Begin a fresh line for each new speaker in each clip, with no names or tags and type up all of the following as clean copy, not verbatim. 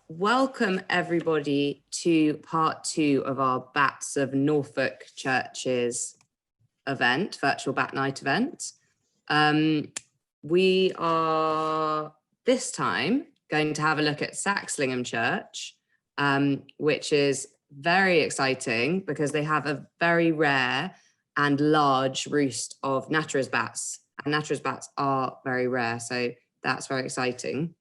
Welcome everybody to part 2 of our Bats of Norfolk Churches event, virtual Bat Night event. We are this time going to have a look at Saxlingham Church, which is very exciting because they have a very rare and large roost of Natterer's bats, and Natterer's bats are very rare, so that's very exciting.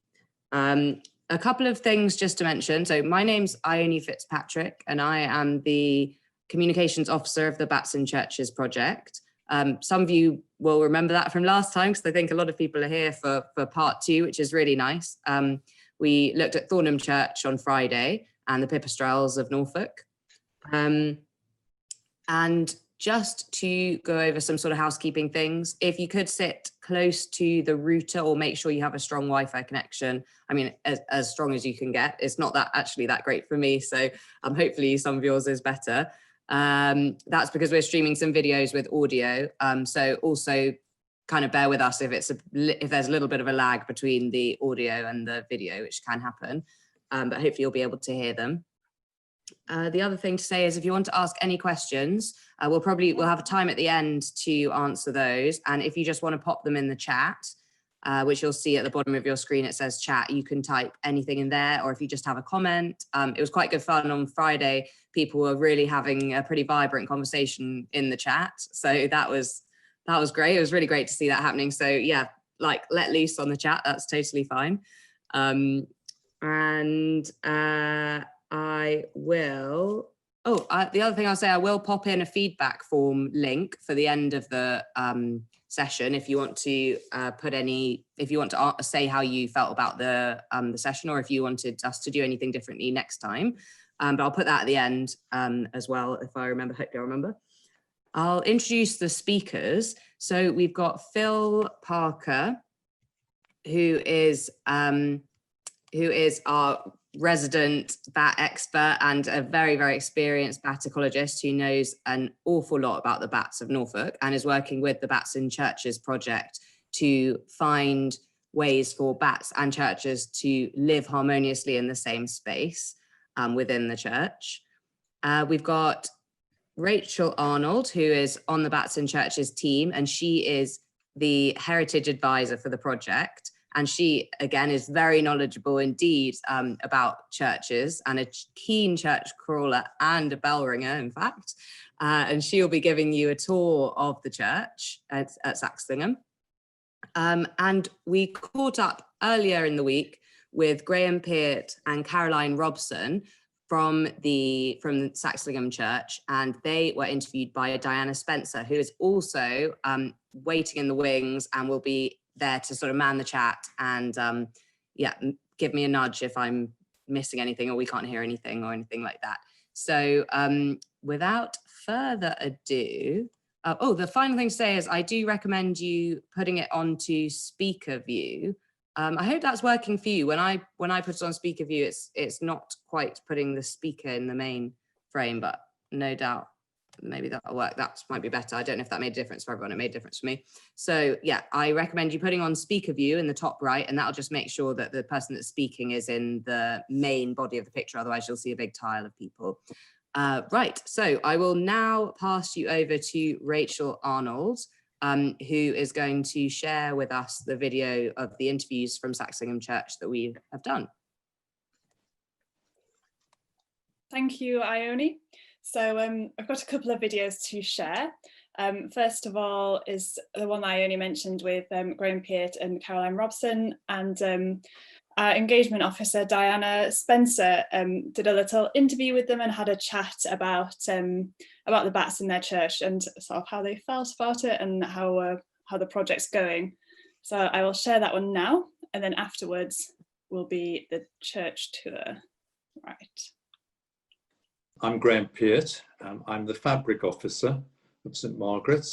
A couple of things just to mention. So my name's Ione Fitzpatrick, and I am the Communications Officer of the Bats in Churches project. Some of you will remember that from last time, because I think a lot of people are here for part 2, which is really nice. We looked at Thornham Church on Friday and the Pipistrelles of Norfolk. And just to go over some sort of housekeeping things, if you could sit close to the router or make sure you have a strong Wi-Fi connection. I mean, as strong as you can get. It's not actually that great for me, so hopefully some of yours is better. That's because we're streaming some videos with audio, so also kind of bear with us if there's a little bit of a lag between the audio and the video, which can happen, but hopefully you'll be able to hear them. The other thing to say is if you want to ask any questions, we'll have a time at the end to answer those. And if you just want to pop them in the chat, which you'll see at the bottom of your screen, it says chat, you can type anything in there, or if you just have a comment. It was quite good fun on Friday. People were really having a pretty vibrant conversation in the chat. So that was great. It was really great to see that happening. So yeah, like let loose on the chat, that's totally fine. The other thing I'll say, I will pop in a feedback form link for the end of the session if you want to say how you felt about the session, or if you wanted us to do anything differently next time. But I'll put that at the end as well, if I remember. Hope you'll remember. I'll introduce the speakers. So we've got Phil Parker, who is our resident bat expert and a very, very experienced bat ecologist who knows an awful lot about the bats of Norfolk and is working with the Bats in Churches project to find ways for bats and churches to live harmoniously in the same space within the church. We've got Rachel Arnold, who is on the Bats in Churches team, and she is the heritage advisor for the project. And she, again, is very knowledgeable indeed about churches, and a keen church crawler and a bell ringer, in fact. And she'll be giving you a tour of the church at Saxlingham. And we caught up earlier in the week with Graeme Peart and Caroline Robson from Saxlingham Church, and they were interviewed by Diana Spencer, who is also waiting in the wings and will be there to sort of man the chat and give me a nudge if I'm missing anything or we can't hear anything or anything like that. So without further ado, the final thing to say is I do recommend you putting it onto speaker view. I hope that's working for you. When I put it on speaker view, it's not quite putting the speaker in the main frame, but no doubt maybe that'll work. That might be better. I don't know if that made a difference for everyone. It made a difference for me. So yeah, I recommend you putting on speaker view in the top right, and that'll just make sure that the person that's speaking is in the main body of the picture. Otherwise you'll see a big tile of people. Right, so I will now pass you over to Rachel Arnold, who is going to share with us the video of the interviews from Saxlingham Church that we have done.
Thank you, Ione. So I've got a couple of videos to share. First of all is the one that Ione mentioned with Graeme Peart and Caroline Robson, and our engagement officer, Diana Spencer, did a little interview with them and had a chat about the bats in their church and sort of how they felt about it and how the project's going. So I will share that one now, and then afterwards will be the church tour. Right.
I'm Graeme Peart. I'm the fabric officer of St Margaret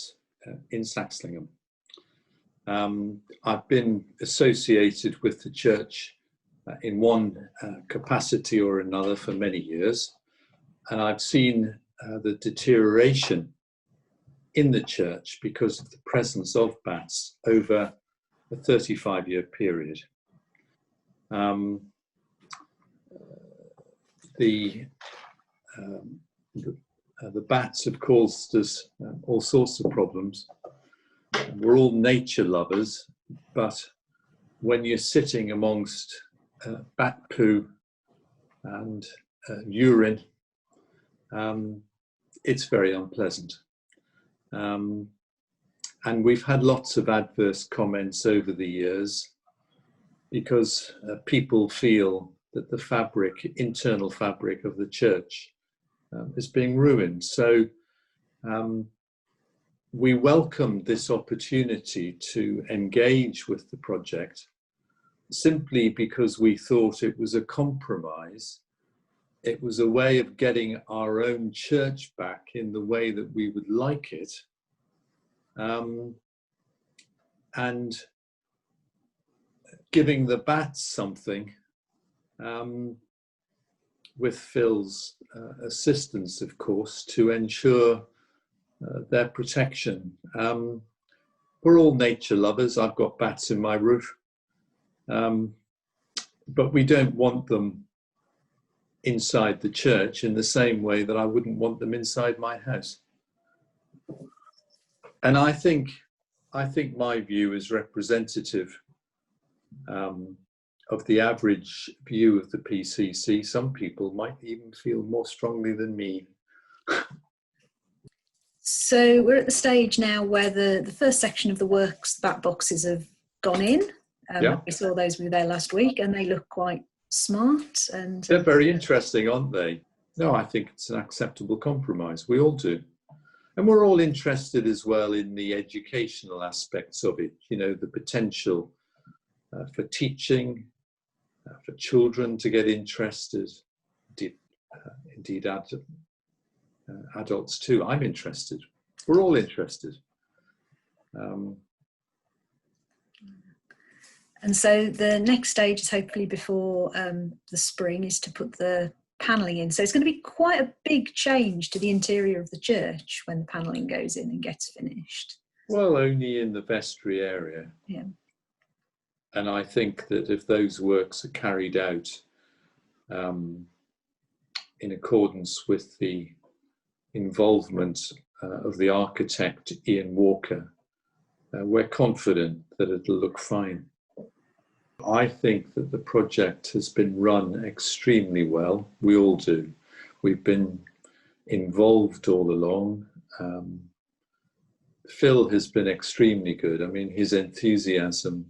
in Saxlingham. I've been associated with the church in one capacity or another for many years, and I've seen the deterioration in the church because of the presence of bats over a 35-year period. the bats have caused us all sorts of problems. We're all nature lovers, but when you're sitting amongst bat poo and urine, it's very unpleasant. And we've had lots of adverse comments over the years because people feel that the internal fabric of the church is being ruined. So we welcomed this opportunity to engage with the project simply because we thought it was a compromise. It was a way of getting our own church back in the way that we would like it. And giving the bats something with Phil's assistance, of course, to ensure their protection. We're all nature lovers. I've got bats in my roof, but we don't want them inside the church in the same way that I wouldn't want them inside my house. And I think my view is representative of the average view of the PCC. Some people might even feel more strongly than me.
So we're at the stage now where the first section of the works, the bat boxes, have gone in.
Yeah.
We saw those, we were there last week, and they look quite smart. And
they're very interesting, aren't they? No, I think it's an acceptable compromise. We all do. And we're all interested as well in the educational aspects of it, you know, the potential for teaching, for children to get interested, indeed adults too. I'm interested. We're all interested.
And so the next stage is hopefully before the spring is to put the panelling in. So it's going to be quite a big change to the interior of the church when the panelling goes in and gets finished.
Well, only in the vestry area.
Yeah.
And I think that if those works are carried out in accordance with the involvement of the architect, Ian Walker, we're confident that it'll look fine. I think that the project has been run extremely well. We all do. We've been involved all along. Phil has been extremely good. I mean, his enthusiasm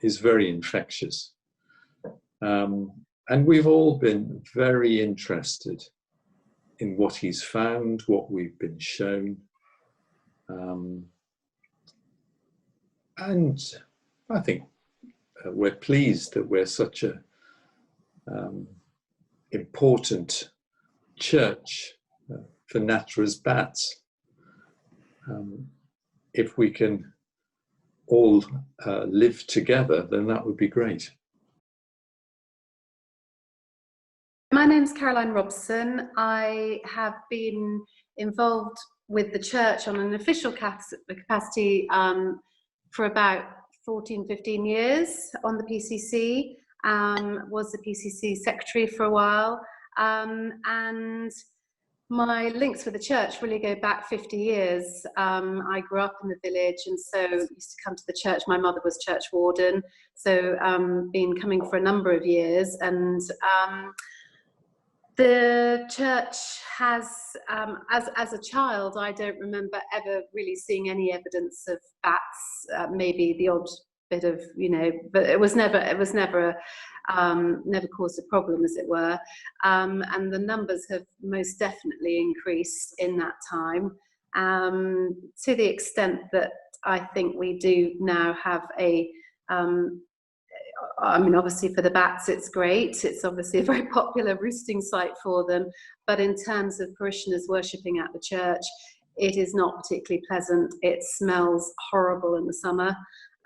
is very infectious. And we've all been very interested in what he's found, what we've been shown. And I think we're pleased that we're such a important church for Natterer's bats. If we can all live together, then that would be great.
My name's Caroline Robson. I have been involved with the church on an official capacity for about 14, 15 years on the PCC, was the PCC secretary for a while, and my links with the church really go back 50 years. I grew up in the village and so used to come to the church. My mother was church warden, so been coming for a number of years, and the church has, as a child, I don't remember ever really seeing any evidence of bats. Maybe the odd bit of, you know, but it was never never caused a problem, as it were. And the numbers have most definitely increased in that time, to the extent that I think we do now have a. I mean, obviously for the bats, it's great. It's obviously a very popular roosting site for them. But in terms of parishioners worshipping at the church, it is not particularly pleasant. It smells horrible in the summer.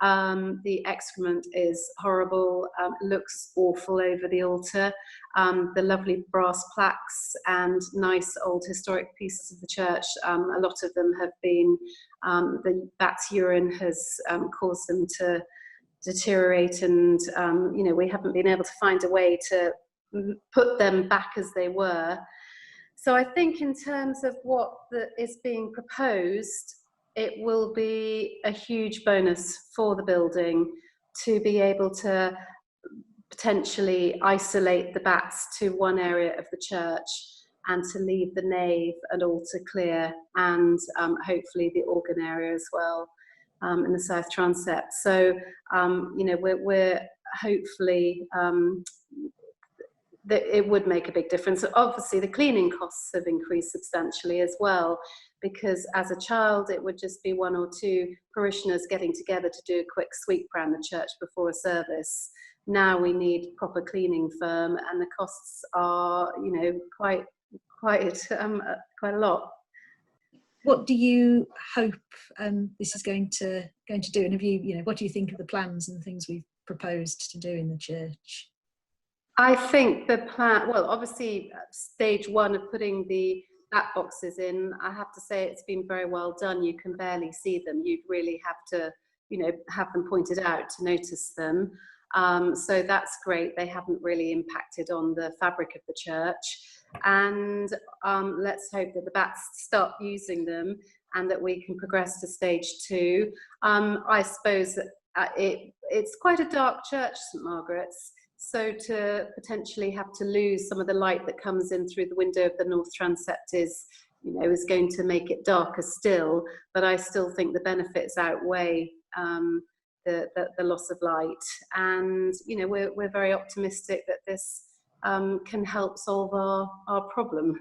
The excrement is horrible, looks awful over the altar. The lovely brass plaques and nice old historic pieces of the church, a lot of them have been, the bat's urine has caused them to deteriorate, and you know, we haven't been able to find a way to put them back as they were. So I think in terms of what is being proposed, it will be a huge bonus for the building to be able to potentially isolate the bats to one area of the church and to leave the nave and altar clear, and hopefully the organ area as well in the south transept. So, we're hopefully that it would make a big difference. Obviously, the cleaning costs have increased substantially as well, because as a child, it would just be one or two parishioners getting together to do a quick sweep around the church before a service. Now we need proper cleaning firm, and the costs are, quite a lot.
What do you hope this is going to do? And have what do you think of the plans and the things we've proposed to do in the church?
I think the plan, well, obviously stage one of putting the bat boxes in, I have to say it's been very well done. You can barely see them. You'd really have to, have them pointed out to notice them. So that's great. They haven't really impacted on the fabric of the church. And let's hope that the bats stop using them and that we can progress to stage two. I suppose that it's quite a dark church, St Margaret's. So to potentially have to lose some of the light that comes in through the window of the north transept is going to make it darker still. But I still think the benefits outweigh the loss of light. And we're very optimistic that this can help solve our problem.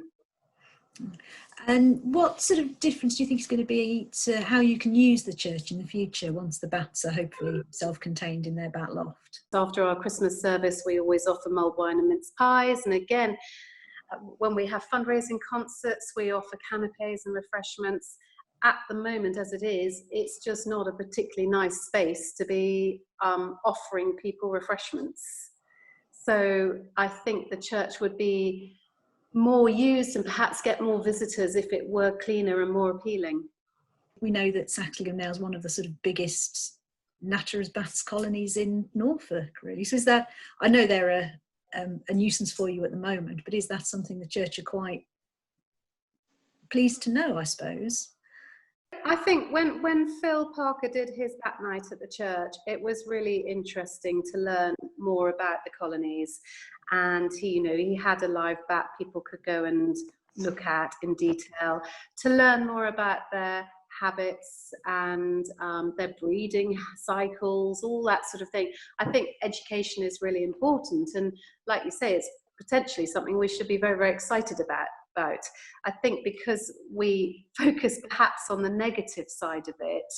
And what sort of difference do you think is going to be to how you can use the church in the future once the bats are hopefully self-contained in their bat loft?
After our Christmas service, we always offer mulled wine and mince pies. And again, when we have fundraising concerts, we offer canapes and refreshments. At the moment, as it is, it's just not a particularly nice space to be offering people refreshments. So I think the church would be more used and perhaps get more visitors if it were cleaner and more appealing.
We know that Saxlingham now is one of the sort of biggest Natterer's bats colonies in Norfolk, really. So is that, I know they're a nuisance for you at the moment, but is that something the church are quite pleased to know, I suppose?
I think when Phil Parker did his bat night at the church, it was really interesting to learn more about the colonies. And he had a live bat people could go and look at in detail to learn more about their habits and their breeding cycles, all that sort of thing. I think education is really important. And like you say, it's potentially something we should be very, very excited about. I think because we focus perhaps on the negative side of it,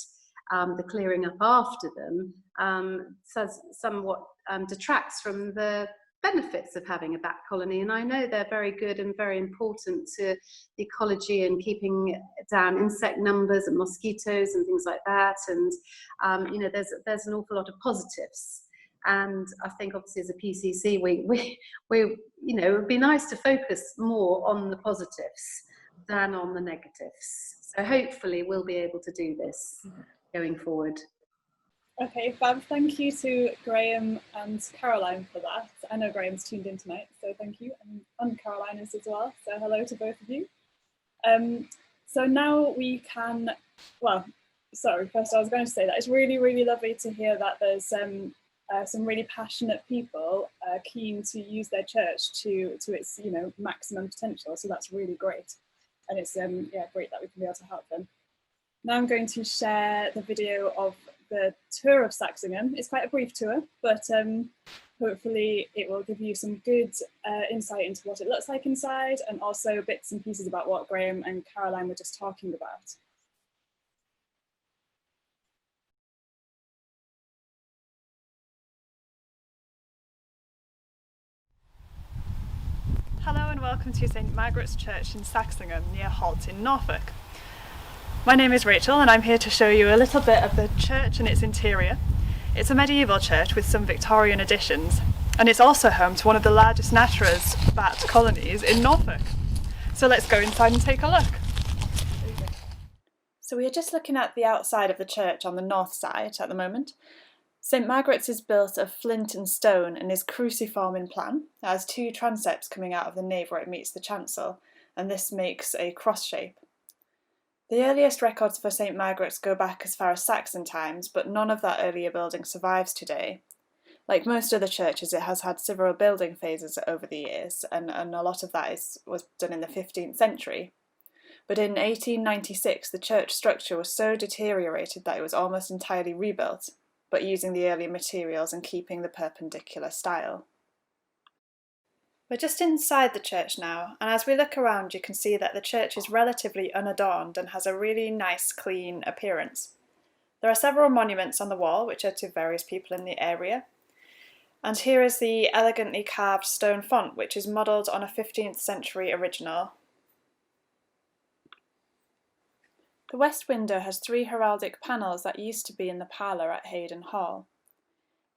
the clearing up after them, somewhat detracts from the benefits of having a bat colony. And I know they're very good and very important to the ecology and keeping down insect numbers and mosquitoes and things like that. And there's an awful lot of positives. And I think obviously as a PCC, we it would be nice to focus more on the positives than on the negatives. So hopefully we'll be able to do this going forward.
Okay, Fab, thank you to Graeme and Caroline for that. I know Graeme's tuned in tonight, so thank you. And Caroline is as well, so hello to both of you. So now we can, first I was going to say that it's really, really lovely to hear that there's some really passionate people keen to use their church to its maximum potential. So that's really great, and it's great that we can be able to help them. Now I'm going to share the video of the tour of Saxlingham. It's quite a brief tour, but hopefully it will give you some good insight into what it looks like inside, and also bits and pieces about what Graeme and Caroline were just talking about. Hello and welcome to St Margaret's Church in Saxlingham near Holt in Norfolk. My name is Rachel and I'm here to show you a little bit of the church and its interior. It's a medieval church with some Victorian additions, and it's also home to one of the largest Natterer's bat colonies in Norfolk. So let's go inside and take a look. So we are just looking at the outside of the church on the north side at the moment. St Margaret's is built of flint and stone and is cruciform in plan. It has two transepts coming out of the nave where it meets the chancel, and this makes a cross shape. The earliest records for St Margaret's go back as far as Saxon times, but none of that earlier building survives today. Like most other churches, it has had several building phases over the years, and a lot of that was done in the 15th century. But in 1896, the church structure was so deteriorated that it was almost entirely rebuilt, but using the earlier materials and keeping the perpendicular style. We're just inside the church now, and as we look around you can see that the church is relatively unadorned and has a really nice, clean appearance. There are several monuments on the wall which are to various people in the area, and here is the elegantly carved stone font which is modelled on a 15th century original. The west window has three heraldic panels that used to be in the parlour at Hayden Hall.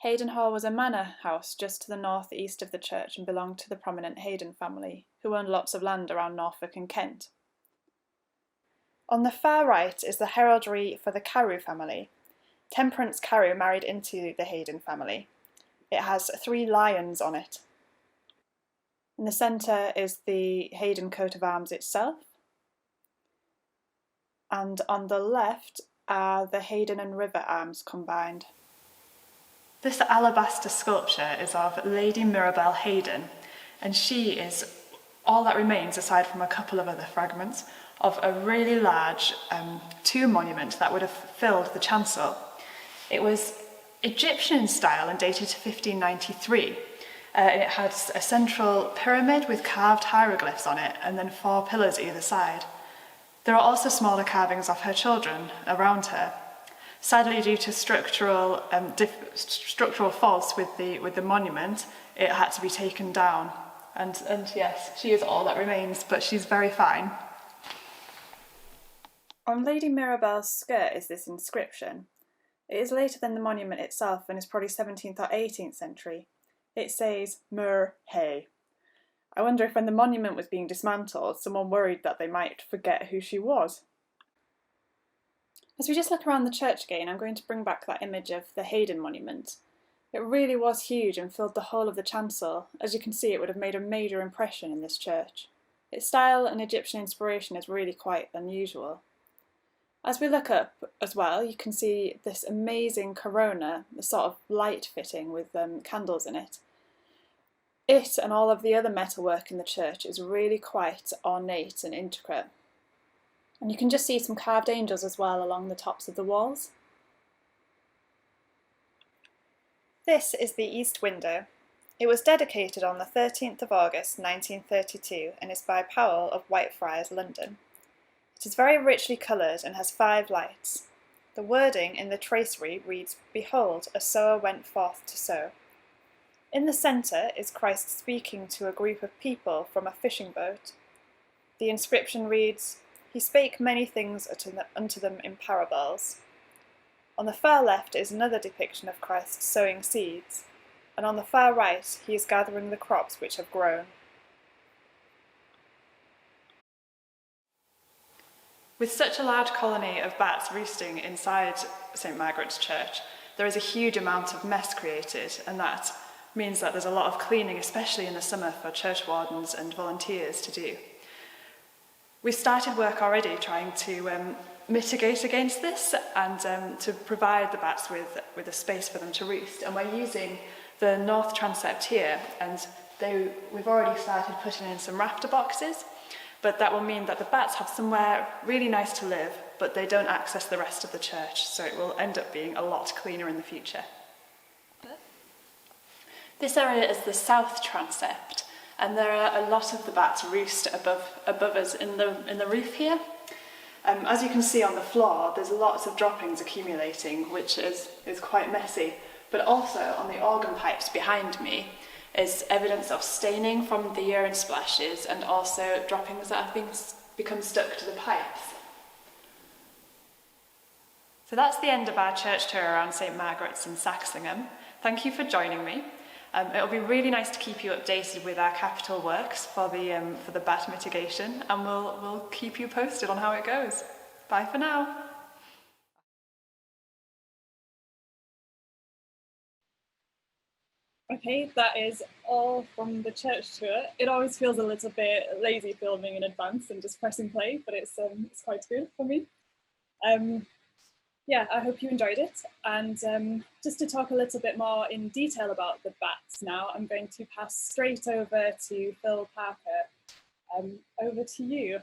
Hayden Hall was a manor house just to the north-east of the church and belonged to the prominent Hayden family, who owned lots of land around Norfolk and Kent. On the far right is the heraldry for the Carew family. Temperance Carew married into the Hayden family. It has 3 lions on it. In the centre is the Hayden coat of arms itself, and on the left are the Hayden and River arms combined. This alabaster sculpture is of Lady Mirabell Hayden, and she is all that remains, aside from a couple of other fragments, of a really large tomb monument that would have filled the chancel. It was Egyptian in style and dated to 1593. It had a central pyramid with carved hieroglyphs on it, and then 4 pillars either side. There are also smaller carvings of her children around her. Sadly, due to structural faults with the monument, it had to be taken down. And yes, she is all that remains, but she's very fine. On Lady Mirabell's skirt is this inscription. It is later than the monument itself and is probably 17th or 18th century. It says, Mur Hay. I wonder if when the monument was being dismantled, someone worried that they might forget who she was. As we just look around the church again, I'm going to bring back that image of the Hayden monument. It really was huge and filled the whole of the chancel. As you can see, it would have made a major impression in this church. Its style and Egyptian inspiration is really quite unusual. As we look up as well, you can see this amazing corona, the sort of light fitting with candles in it. It and all of the other metalwork in the church is really quite ornate and intricate. And you can just see some carved angels as well along the tops of the walls. This is the east window. It was dedicated on the 13th of August 1932 and is by Powell of Whitefriars, London. It is very richly coloured and has 5 lights. The wording in the tracery reads, "Behold, a sower went forth to sow." In the centre is Christ speaking to a group of people from a fishing boat. The inscription reads, "He spake many things unto them in parables." On the far left is another depiction of Christ sowing seeds, and on the far right he is gathering the crops which have grown. With such a large colony of bats roosting inside St Margaret's Church, there is a huge amount of mess created, and that means that there's a lot of cleaning, especially in the summer, for church wardens and volunteers to do. We've started work already trying to mitigate against this and to provide the bats with a space for them to roost, and we're using the north transept here, and we've already started putting in some rafter boxes, but that will mean that the bats have somewhere really nice to live, but they don't access the rest of the church, so it will end up being a lot cleaner in the future. This area is the south transept, and there are a lot of the bats roost above us in the roof here. As you can see on the floor, there's lots of droppings accumulating, which is quite messy, but also on the organ pipes behind me is evidence of staining from the urine splashes and also droppings that have become stuck to the pipes. So that's the end of our church tour around St Margaret's in Saxlingham. Thank you for joining me. It'll be really nice to keep you updated with our capital works for the bat mitigation, and we'll keep you posted on how it goes. Bye for now. Okay, that is all from the church tour. It always feels a little bit lazy filming in advance and just pressing play, but it's quite good for me. Yeah, I hope you enjoyed it. And just to talk a little bit more in detail about the bats now, I'm going to pass straight over to Phil Parker. Over to you.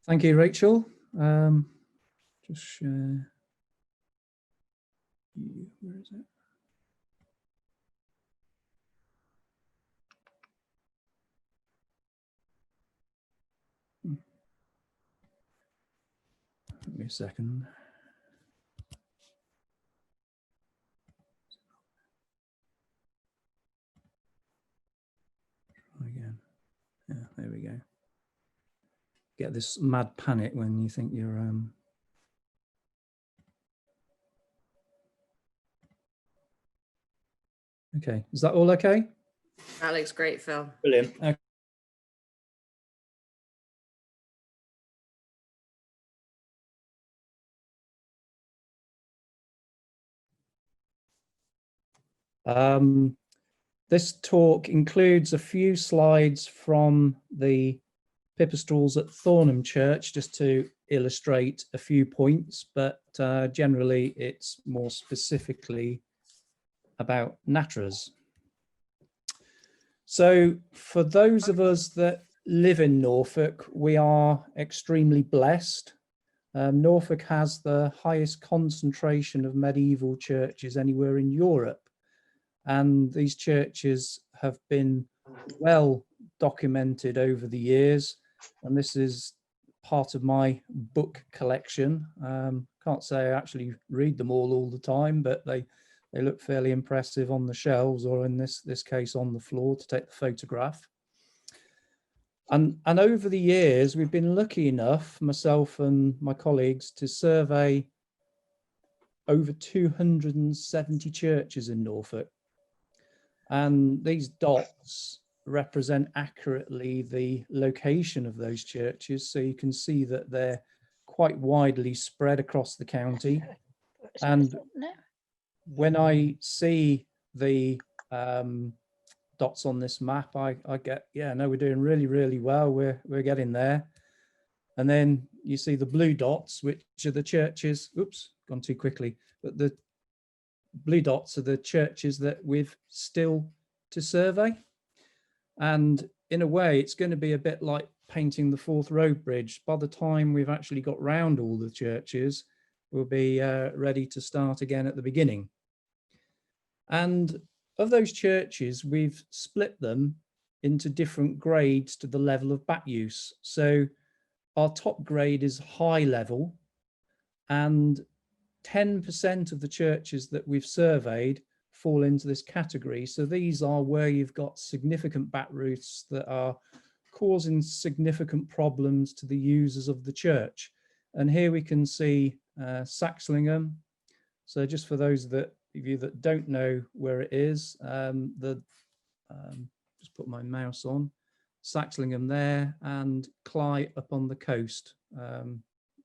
Thank you, Rachel. Just share. Where is it? Give me a second. Try again. Yeah, there we go. Get this mad panic when you think you're okay. Is that all okay?
That looks great, Phil.
Brilliant. Okay. This talk includes a few slides from the pipistrelles at Thornham Church, just to illustrate a few points, but generally it's more specifically about natterers. So for those of us that live in Norfolk, we are extremely blessed. Norfolk has the highest concentration of medieval churches anywhere in Europe. And these churches have been well documented over the years. And this is part of my book collection. Can't say I actually read them all the time, but they look fairly impressive on the shelves, or in this case on the floor to take the photograph. And over the years, we've been lucky enough, myself and my colleagues, to survey over 270 churches in Norfolk. And these dots represent accurately the location of those churches. So you can see that they're quite widely spread across the county. And when I see the dots on this map, I get, yeah, no, we're doing really, really well. We're getting there. And then you see the blue dots, which are the churches. Oops, gone too quickly. But the blue dots are the churches that we've still to survey. And in a way, it's going to be a bit like painting the Forth Road Bridge. By the time we've actually got round all the churches, we'll be ready to start again at the beginning. And of those churches, we've split them into different grades to the level of bat use. So our top grade is high level, and 10% of the churches that we've surveyed fall into this category. So these are where you've got significant bat roots that are causing significant problems to the users of the church. And here we can see Saxlingham. So just for those of you that don't know where it is, just put my mouse on, Saxlingham there, and Cly up on the coast.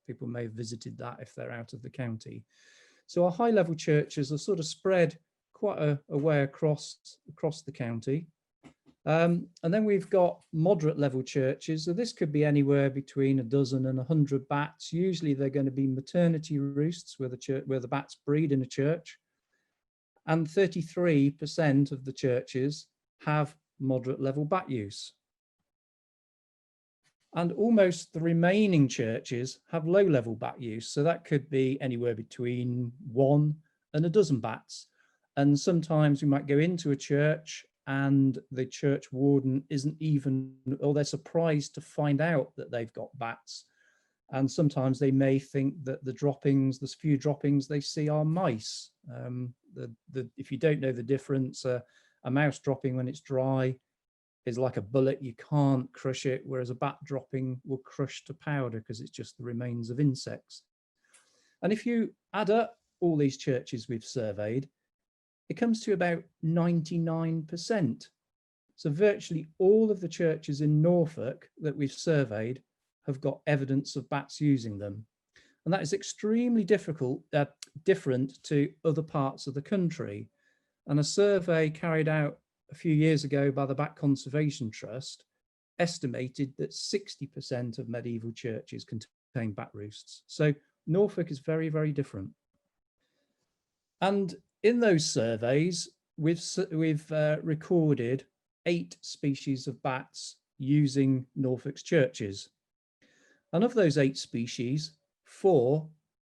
People may have visited that if they're out of the county. So our high level churches are sort of spread quite a way across the county. And then we've got moderate level churches. So this could be anywhere between 12 and 100 bats. Usually they're going to be maternity roosts where the bats breed in a church. And 33% of the churches have moderate level bat use. And almost the remaining churches have low level bat use. So that could be anywhere between 1 and 12 bats. And sometimes we might go into a church and the church warden isn't even, or they're surprised to find out that they've got bats. And sometimes they may think that the few droppings they see are mice. If you don't know the difference, a mouse dropping when it's dry is like a bullet, you can't crush it, whereas a bat dropping will crush to powder because it's just the remains of insects. And if you add up all these churches we've surveyed, it comes to about 99%. So virtually all of the churches in Norfolk that we've surveyed have got evidence of bats using them. And that is extremely different to other parts of the country. And a survey carried out a few years ago by the Bat Conservation Trust estimated that 60% of medieval churches contain bat roosts. So Norfolk is very, very different. And in those surveys, we've recorded 8 species of bats using Norfolk's churches. And of those 8 species, 4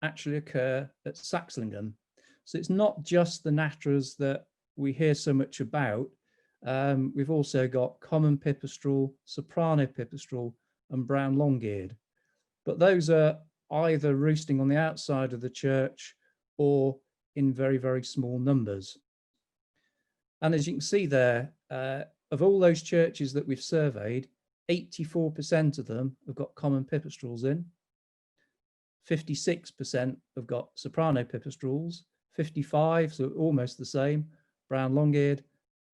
actually occur at Saxlingham. So it's not just the natterers that we hear so much about. We've also got common pipistrelle, soprano pipistrelle, and brown long-eared. But those are either roosting on the outside of the church or in very, very small numbers. And as you can see there, of all those churches that we've surveyed, 84% of them have got common pipistrelles in, 56% have got soprano pipistrelles, 55, so almost the same, brown long-eared,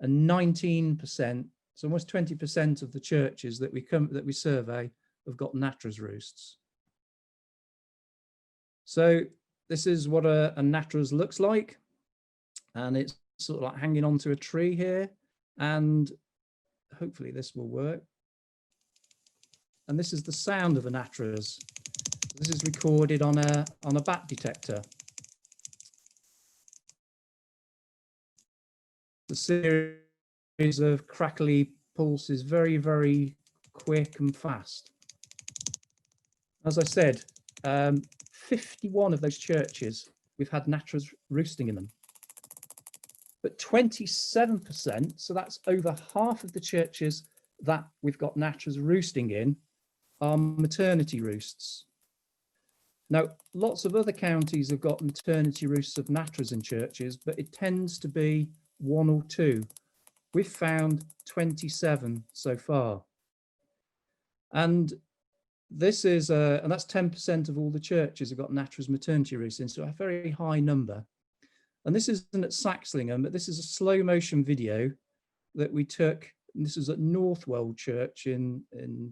and 19%, so almost 20% of the churches that we survey have got natterers roosts. So this is what a natterers looks like, and it's sort of like hanging onto a tree here, and hopefully this will work. And this is the sound of a natterers. This is recorded on a bat detector. The series of crackly pulses, very, very quick and fast. As I said, 51 of those churches, we've had natterers roosting in them. But 27%, so that's over half of the churches that we've got natterers roosting in, are maternity roosts. Now, lots of other counties have got maternity roosts of natterers in churches, but it tends to be 1 or 2. We've found 27 so far. And this is, and that's 10% of all the churches have got natterers maternity roosts in, so a very high number. And this isn't at Saxlingham, but this is a slow motion video that we took. And this is at Northwell Church in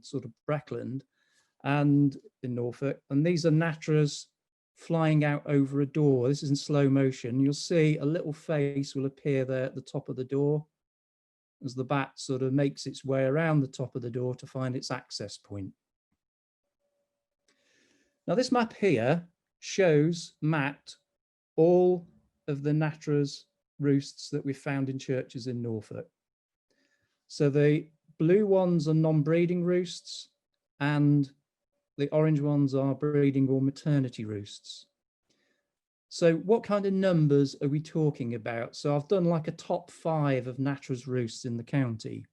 sort of Breckland and in Norfolk. And these are natterers flying out over a door. This is in slow motion. You'll see a little face will appear there at the top of the door as the bat sort of makes its way around the top of the door to find its access point. Now this map here shows mapped all of the natterers roosts that we found in churches in Norfolk. So the blue ones are non-breeding roosts and the orange ones are breeding or maternity roosts. So what kind of numbers are we talking about? So I've done like a top 5 of natterers roosts in the county.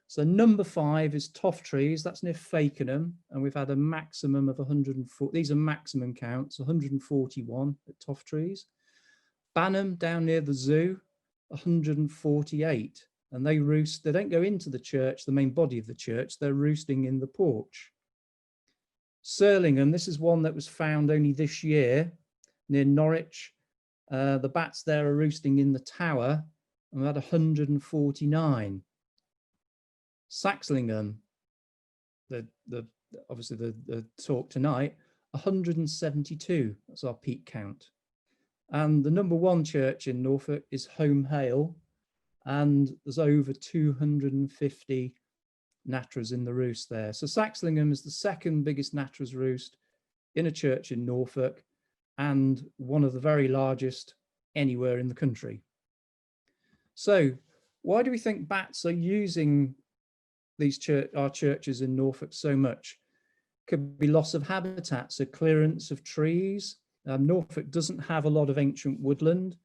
So number 5 is Toff Trees, that's near Fakenham, and we've had a maximum of 104, these are maximum counts, 141 at Toff Trees. Banham down near the zoo, 148, and they roost, they don't go into the church, the main body of the church, they're roosting in the porch. Surlingham, this is one that was found only this year near Norwich. The bats there are roosting in the tower, and we had 149. Saxlingham, obviously the talk tonight, 172, that's our peak count. And the number 1 church in Norfolk is Home Hale, and there's over 250 natterers in the roost there. So Saxlingham is the 2nd biggest natterers roost in a church in Norfolk and one of the very largest anywhere in the country. So why do we think bats are using these our churches in Norfolk so much? Could be loss of habitat, so clearance of trees. Norfolk doesn't have a lot of ancient woodland,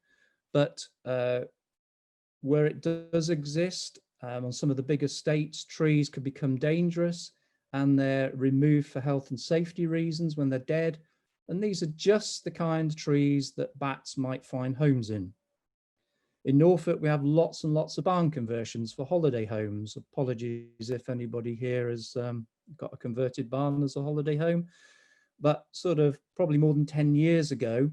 but where it does exist, on some of the bigger estates, trees could become dangerous and they're removed for health and safety reasons when they're dead. And these are just the kind of trees that bats might find homes in. In Norfolk, we have lots and lots of barn conversions for holiday homes. Apologies if anybody here has got a converted barn as a holiday home. But sort of probably more than 10 years ago,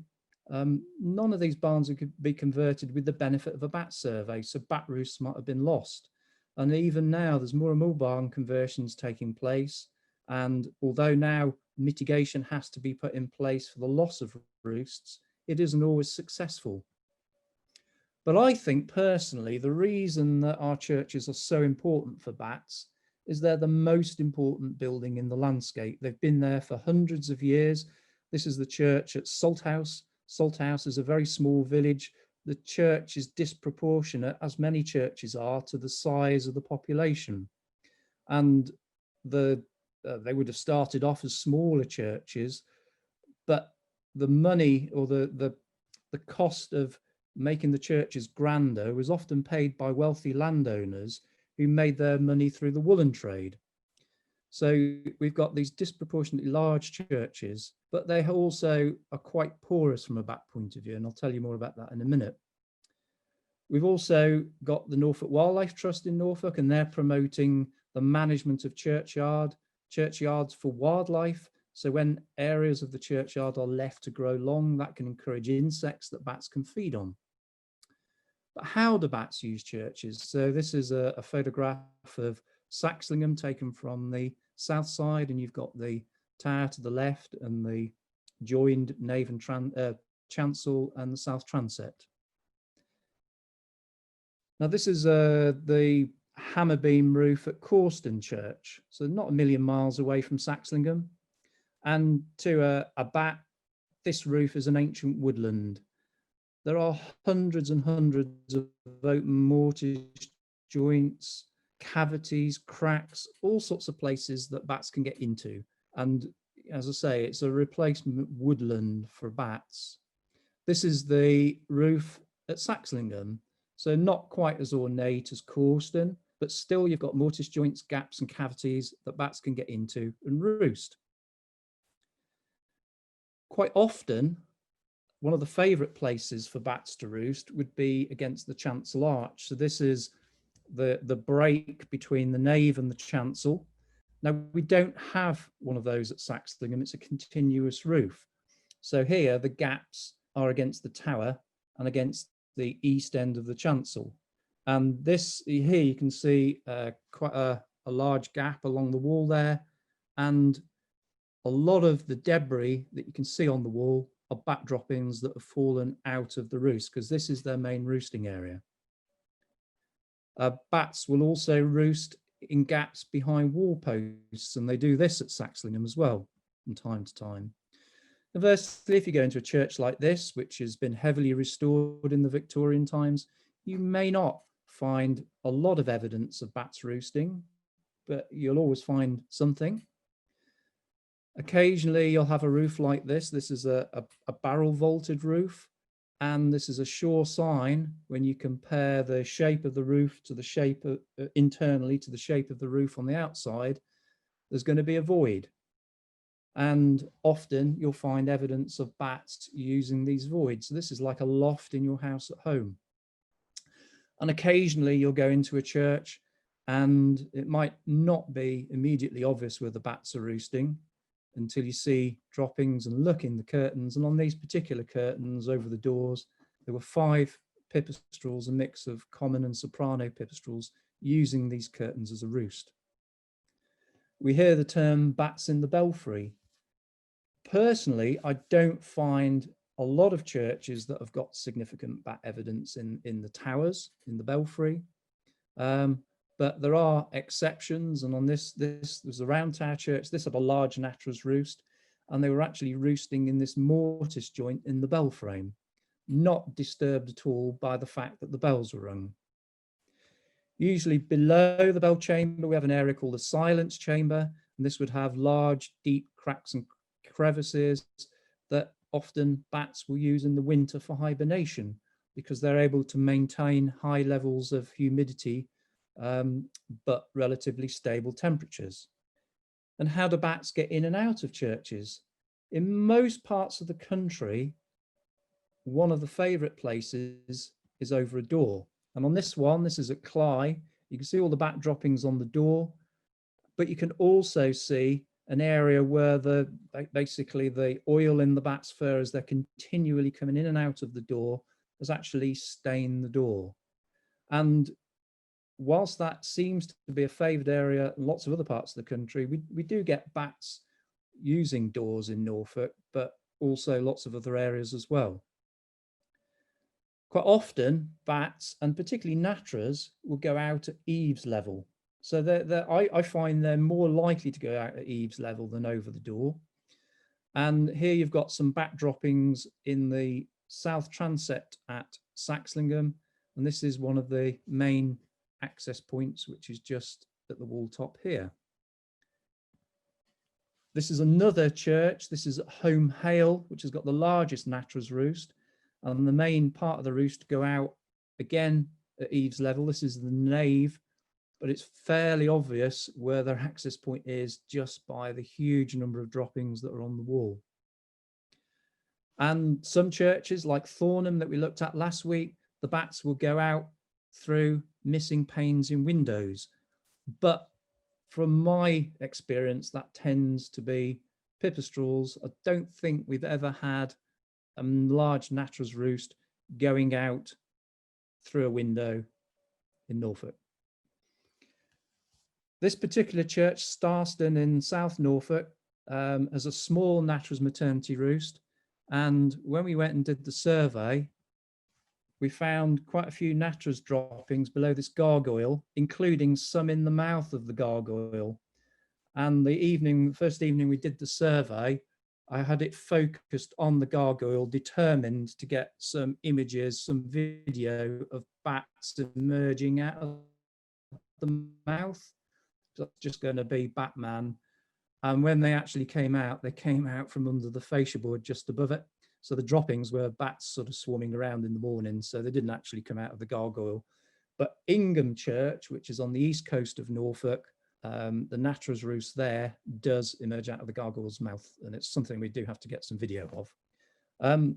none of these barns could be converted with the benefit of a bat survey. So bat roosts might have been lost. And even now, there's more and more barn conversions taking place. And although now mitigation has to be put in place for the loss of roosts, it isn't always successful. But I think personally, the reason that our churches are so important for bats is they're the most important building in the landscape. They've been there for hundreds of years. This is the church at Salthouse. Salthouse is a very small village. The church is disproportionate, as many churches are, to the size of the population. And they would have started off as smaller churches, but the money or the cost of making the churches grander was often paid by wealthy landowners who made their money through the woolen trade. So we've got these disproportionately large churches, but they also are quite porous from a bat point of view, and I'll tell you more about that in a minute. We've also got the Norfolk Wildlife Trust in Norfolk, and they're promoting the management of churchyards for wildlife. So when areas of the churchyard are left to grow long, that can encourage insects that bats can feed on. But how do bats use churches? So this is a photograph of Saxlingham taken from the south side, and you've got the tower to the left and the joined nave and chancel and the south transept. Now this is the hammer beam roof at Corston Church, so not a million miles away from Saxlingham. And to a bat, this roof is an ancient woodland. There are hundreds and hundreds of open mortise joints, cavities, cracks, all sorts of places that bats can get into. And as I say, it's a replacement woodland for bats. This is the roof at Saxlingham, so not quite as ornate as Corston, but still you've got mortise joints, gaps and cavities that bats can get into and roost. Quite often, one of the favourite places for bats to roost would be against the chancel arch. So this is the break between the nave and the chancel. Now, we don't have one of those at Saxlingham, it's a continuous roof. So here the gaps are against the tower and against the east end of the chancel. And this here you can see quite a large gap along the wall there, and a lot of the debris that you can see on the wall are bat droppings that have fallen out of the roost, because this is their main roosting area. Bats will also roost in gaps behind wall posts, and they do this at Saxlingham as well from time to time. Conversely, if you go into a church like this, which has been heavily restored in the Victorian times, you may not find a lot of evidence of bats roosting, but you'll always find something. Occasionally you'll have a roof like this. This is a barrel vaulted roof, and this is a sure sign when you compare the shape of the roof to the shape of, internally to the shape of the roof on the outside, there's going to be a void. And often you'll find evidence of bats using these voids. So this is like a loft in your house at home. And occasionally you'll go into a church and it might not be immediately obvious where the bats are roosting until you see droppings and look in the curtains. And on these particular curtains over the doors, there were 5 pipistrelles, a mix of common and soprano pipistrelles, using these curtains as a roost. We hear the term bats in the belfry. Personally, I don't find a lot of churches that have got significant bat evidence in the towers, in the belfry. But there are exceptions, and on this was a round tower church. This had a large Natterer's roost, and they were actually roosting in this mortise joint in the bell frame, not disturbed at all by the fact that the bells were rung. Usually below the bell chamber, we have an area called the silence chamber, and this would have large, deep cracks and crevices that often bats will use in the winter for hibernation, because they're able to maintain high levels of humidity but relatively stable temperatures. And how do bats get in and out of churches? In most parts of the country, one of the favourite places is over a door. And on this one, this is at Cly, you can see all the bat droppings on the door, but you can also see an area where basically the oil in the bat's fur, as they're continually coming in and out of the door, has actually stained the door. And whilst that seems to be a favoured area in lots of other parts of the country, we do get bats using doors in Norfolk, but also lots of other areas as well. Quite often, bats, and particularly natterers, will go out at eaves level. So I find they're more likely to go out at eaves level than over the door. And here you've got some bat droppings in the south transept at Saxlingham. And this is one of the main access points, which is just at the wall top here. This is another church. This is at Home Hale, which has got the largest natterer's roost. And the main part of the roost go out again at eaves level. This is the nave, but it's fairly obvious where their access point is just by the huge number of droppings that are on the wall. And some churches like Thornham that we looked at last week, the bats will go out through missing panes in windows. But from my experience, that tends to be pipistrelles. I don't think we've ever had a large natterer's roost going out through a window in Norfolk. This particular church, Starston in South Norfolk, has a small natterer's maternity roost. And when we went and did the survey, we found quite a few natterer's droppings below this gargoyle, including some in the mouth of the gargoyle. And the first evening we did the survey, I had it focused on the gargoyle, determined to get some images, some video of bats emerging out of the mouth. So that's just going to be Batman. And when they actually came out, they came out from under the fascia board just above it. So the droppings were bats sort of swarming around in the morning. So they didn't actually come out of the gargoyle. But Ingham Church, which is on the east coast of Norfolk, the natterer's roost there does emerge out of the gargoyle's mouth, and it's something we do have to get some video of.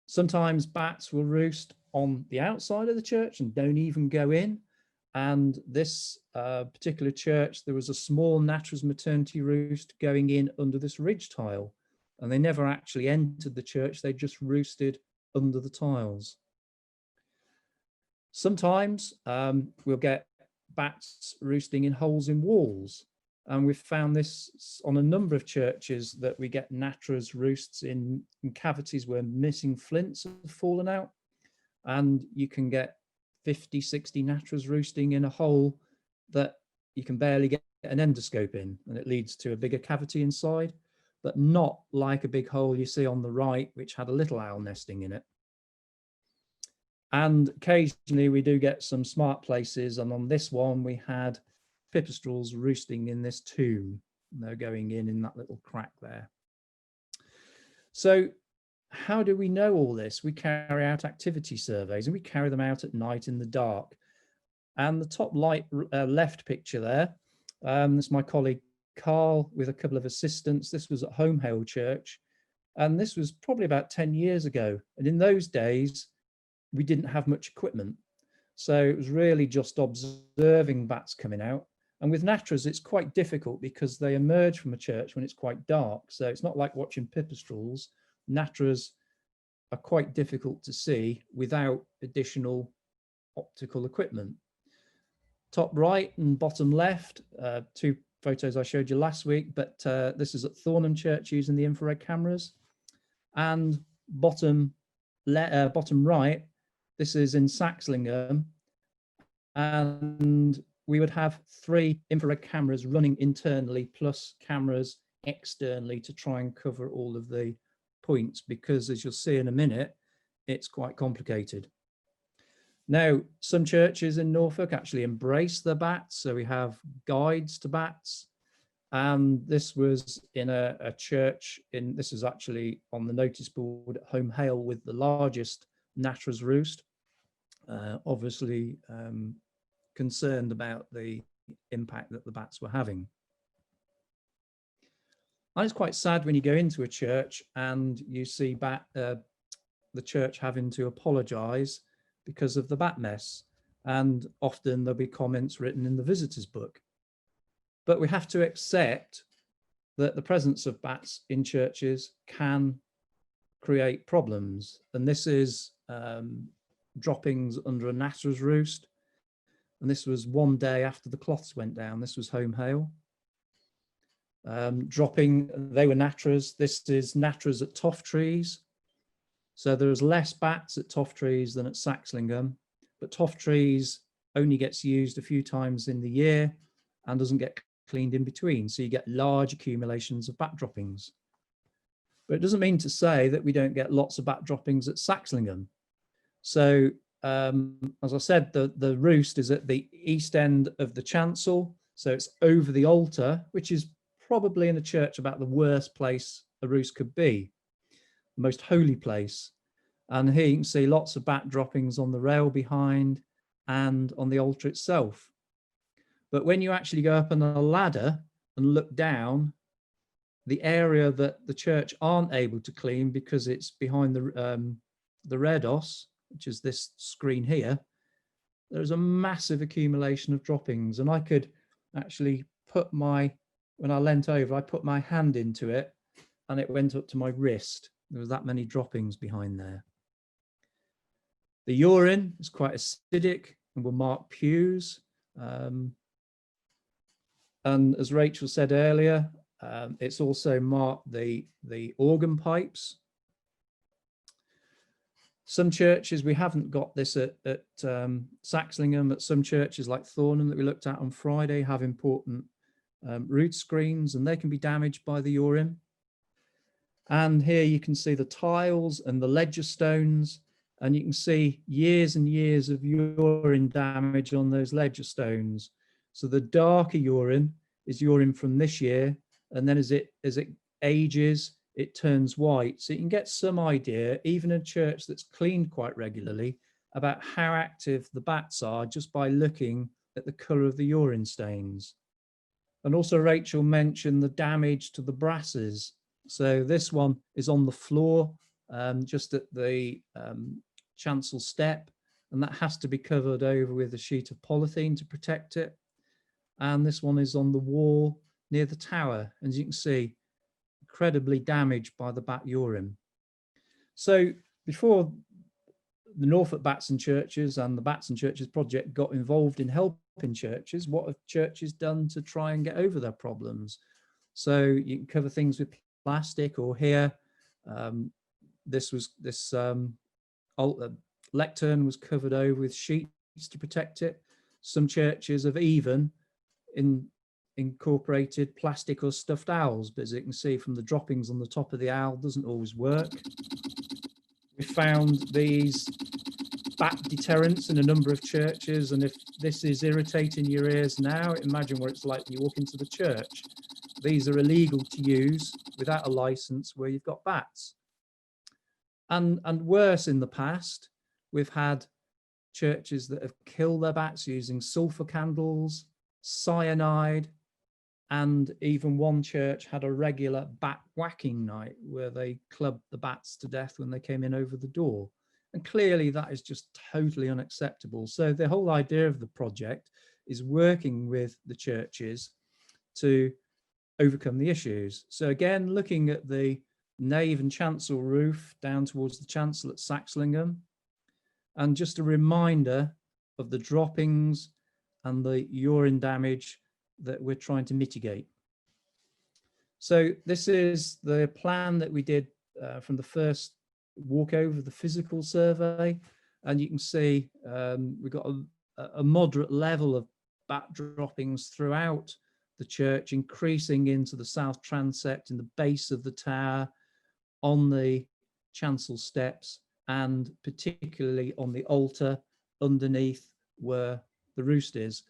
Sometimes bats will roost on the outside of the church and don't even go in. And this particular church, there was a small natterer's maternity roost going in under this ridge tile, and they never actually entered the church. They just roosted under the tiles. Sometimes we'll get bats roosting in holes in walls. And we've found this on a number of churches, that we get natterer's roosts in cavities where missing flints have fallen out. And you can get 50, 60 natterers roosting in a hole that you can barely get an endoscope in, and it leads to a bigger cavity inside, but not like a big hole you see on the right, which had a little owl nesting in it. And occasionally we do get some smart places, and on this one we had pipistrelles roosting in this tomb. They're going in that little crack there. So how do we know all this? We carry out activity surveys, and we carry them out at night in the dark. And the top left picture there, this is my colleague Carl with a couple of assistants. This was at Home Hale Church, and this was probably about 10 years ago. And in those days, we didn't have much equipment. So it was really just observing bats coming out. And with natterers, it's quite difficult because they emerge from a church when it's quite dark. So it's not like watching pipistrelles. Natterers are quite difficult to see without additional optical equipment. Top right and bottom left, two photos I showed you last week, but this is at Thornham Church using the infrared cameras. And bottom right, this is in Saxlingham, and we would have 3 infrared cameras running internally plus cameras externally to try and cover all of the points, because as you'll see in a minute, it's quite complicated. Now, some churches in Norfolk actually embrace the bats, so we have guides to bats. And this was in a church this is actually on the notice board at Home Hale with the largest natterer's roost, obviously concerned about the impact that the bats were having. And it's quite sad when you go into a church and you see the church having to apologise because of the bat mess, and often there'll be comments written in the visitor's book. But we have to accept that the presence of bats in churches can create problems. And this is droppings under a natterer's roost. And this was one day after the cloths went down. This was Home Hale. dropping, they were natterers. This is natterers at toff trees. So there's less bats at toff trees than at Saxlingham, but toff trees only gets used a few times in the year and doesn't get cleaned in between. So you get large accumulations of bat droppings. But it doesn't mean to say that we don't get lots of bat droppings at Saxlingham. So as I said, the roost is at the east end of the chancel. So it's over the altar, which is probably in a church about the worst place a roost could be, the most holy place. And here you can see lots of bat droppings on the rail behind and on the altar itself. But when you actually go up on a ladder and look down, the area that the church aren't able to clean because it's behind the redos, which is this screen here, there's a massive accumulation of droppings. And I could actually put when I leant over, I put my hand into it and it went up to my wrist. There was that many droppings behind there. The urine is quite acidic and will mark pews. And as Rachel said earlier, it's also marked the organ pipes. Some churches, we haven't got this at Saxlingham, but some churches like Thornham that we looked at on Friday have important rood screens, and they can be damaged by the urine. And here you can see the tiles and the ledger stones, and you can see years and years of urine damage on those ledger stones. So the darker urine is urine from this year, and then as it ages, it turns white. So you can get some idea, even in a church that's cleaned quite regularly, about how active the bats are just by looking at the colour of the urine stains. And also Rachel mentioned the damage to the brasses. So this one is on the floor, just at the chancel step, and that has to be covered over with a sheet of polythene to protect it. And this one is on the wall near the tower, and as you can see, incredibly damaged by the bat urine. So before the Norfolk Bats and Churches and the Bats and Churches project got involved in helping churches, what have churches done to try and get over their problems? So you can cover things with plastic, or here, this lectern was covered over with sheets to protect it. Some churches have even incorporated plastic or stuffed owls, but as you can see from the droppings on the top of the owl, doesn't always work. We found these bat deterrents in a number of churches, and if this is irritating your ears now, imagine what it's like when you walk into the church. These are illegal to use without a license where you've got bats. And worse, in the past, we've had churches that have killed their bats using sulfur candles, cyanide, and even one church had a regular bat whacking night where they clubbed the bats to death when they came in over the door. And clearly that is just totally unacceptable. So the whole idea of the project is working with the churches to overcome the issues. So again, looking at the nave and chancel roof down towards the chancel at Saxlingham, and just a reminder of the droppings and the urine damage that we're trying to mitigate. So this is the plan that we did from the first walk over the physical survey, and you can see we've got a moderate level of bat droppings throughout the church, increasing into the south transept in the base of the tower, on the chancel steps, and particularly on the altar underneath where the roost is.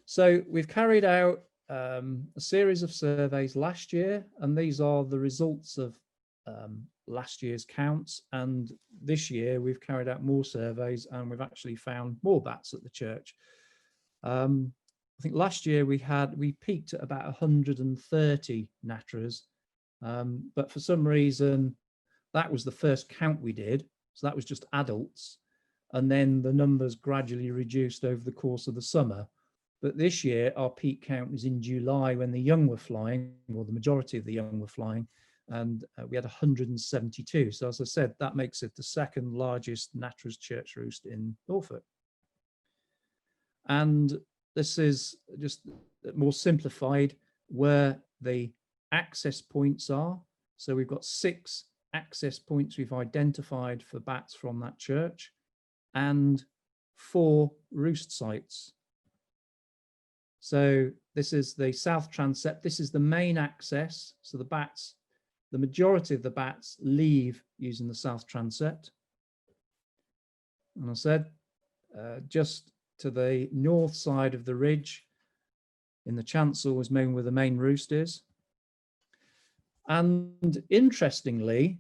So we've carried out a series of surveys last year, and these are the results of last year's counts. And this year we've carried out more surveys, and we've actually found more bats at the church. I think last year we peaked at about 130 natterers, but for some reason that was the first count we did, so that was just adults, and then the numbers gradually reduced over the course of the summer. But this year, our peak count was in July when the young were flying, or the majority of the young were flying, and we had 172. So as I said, that makes it the second largest natterers church roost in Norfolk. And this is just more simplified where the access points are. So we've got 6 access points we've identified for bats from that church and 4 roost sites. So this is the south transept. This is the main access. So the bats, the majority of the bats leave using the south transept. And I said, just to the north side of the ridge in the chancel was where the main roost is. And interestingly,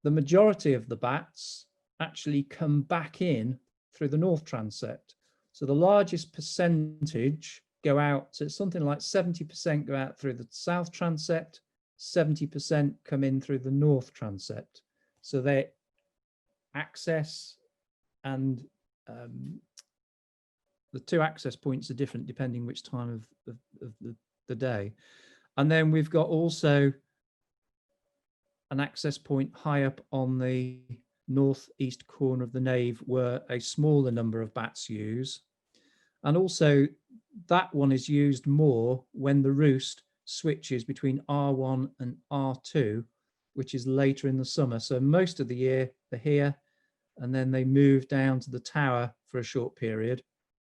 the majority of the bats actually come back in through the north transept. So the largest percentage go out, so it's something like 70% go out through the south transept, 70% come in through the north transept. So their access and the 2 access points are different depending which time of the day. And then we've got also an access point high up on the northeast corner of the nave where a smaller number of bats use. And also that one is used more when the roost switches between R1 and R2, which is later in the summer. So most of the year they're here and then they move down to the tower for a short period.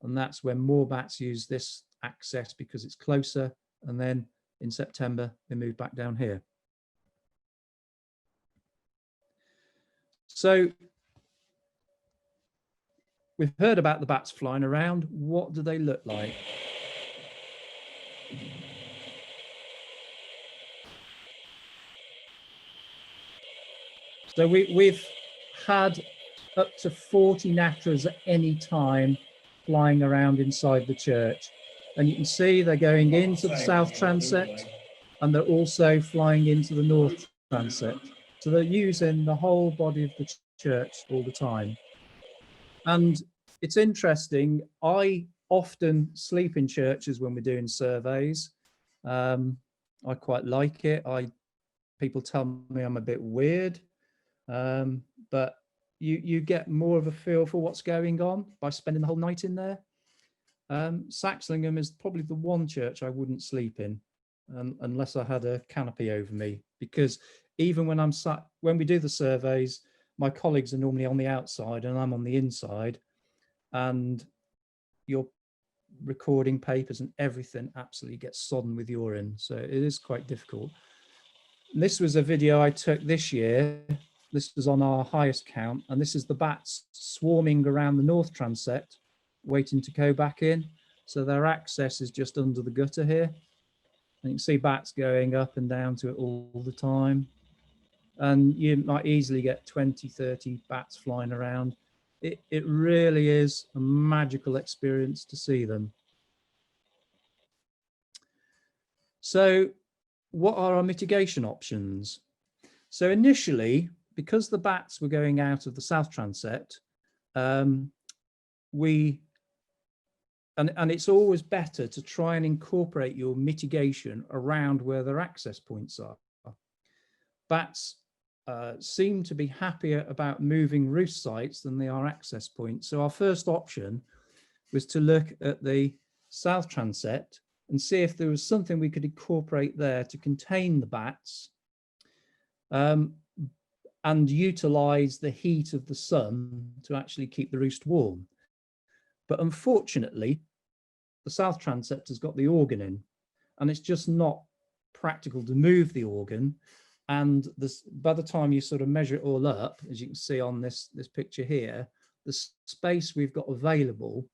And that's when more bats use this access because it's closer. And then in September, they move back down here. So we've heard about the bats flying around. What do they look like? So we've had up to 40 natterers at any time flying around inside the church. And you can see they're going into the south transept and they're also flying into the north transept. So they're using the whole body of the church all the time. And it's interesting, I often sleep in churches when we're doing surveys. I quite like it. People tell me I'm a bit weird, but you get more of a feel for what's going on by spending the whole night in there. Saxlingham is probably the one church I wouldn't sleep in unless I had a canopy over me, because even when we do the surveys, my colleagues are normally on the outside and I'm on the inside, and you're recording papers and everything absolutely gets sodden with urine. So it is quite difficult. And this was a video I took this year. This was on our highest count, and this is the bats swarming around the north transept, waiting to go back in. So their access is just under the gutter here. And you can see bats going up and down to it all the time. And you might easily get 20, 30 bats flying around. It really is a magical experience to see them. So what are our mitigation options? So initially, because the bats were going out of the south transept, and it's always better to try and incorporate your mitigation around where their access points are. Bats seem to be happier about moving roost sites than they are access points. So our first option was to look at the south transept and see if there was something we could incorporate there to contain the bats and utilize the heat of the sun to actually keep the roost warm. But unfortunately, the south transept has got the organ in, and it's just not practical to move the organ. And by the time you sort of measure it all up, as you can see on this picture here, the space we've got available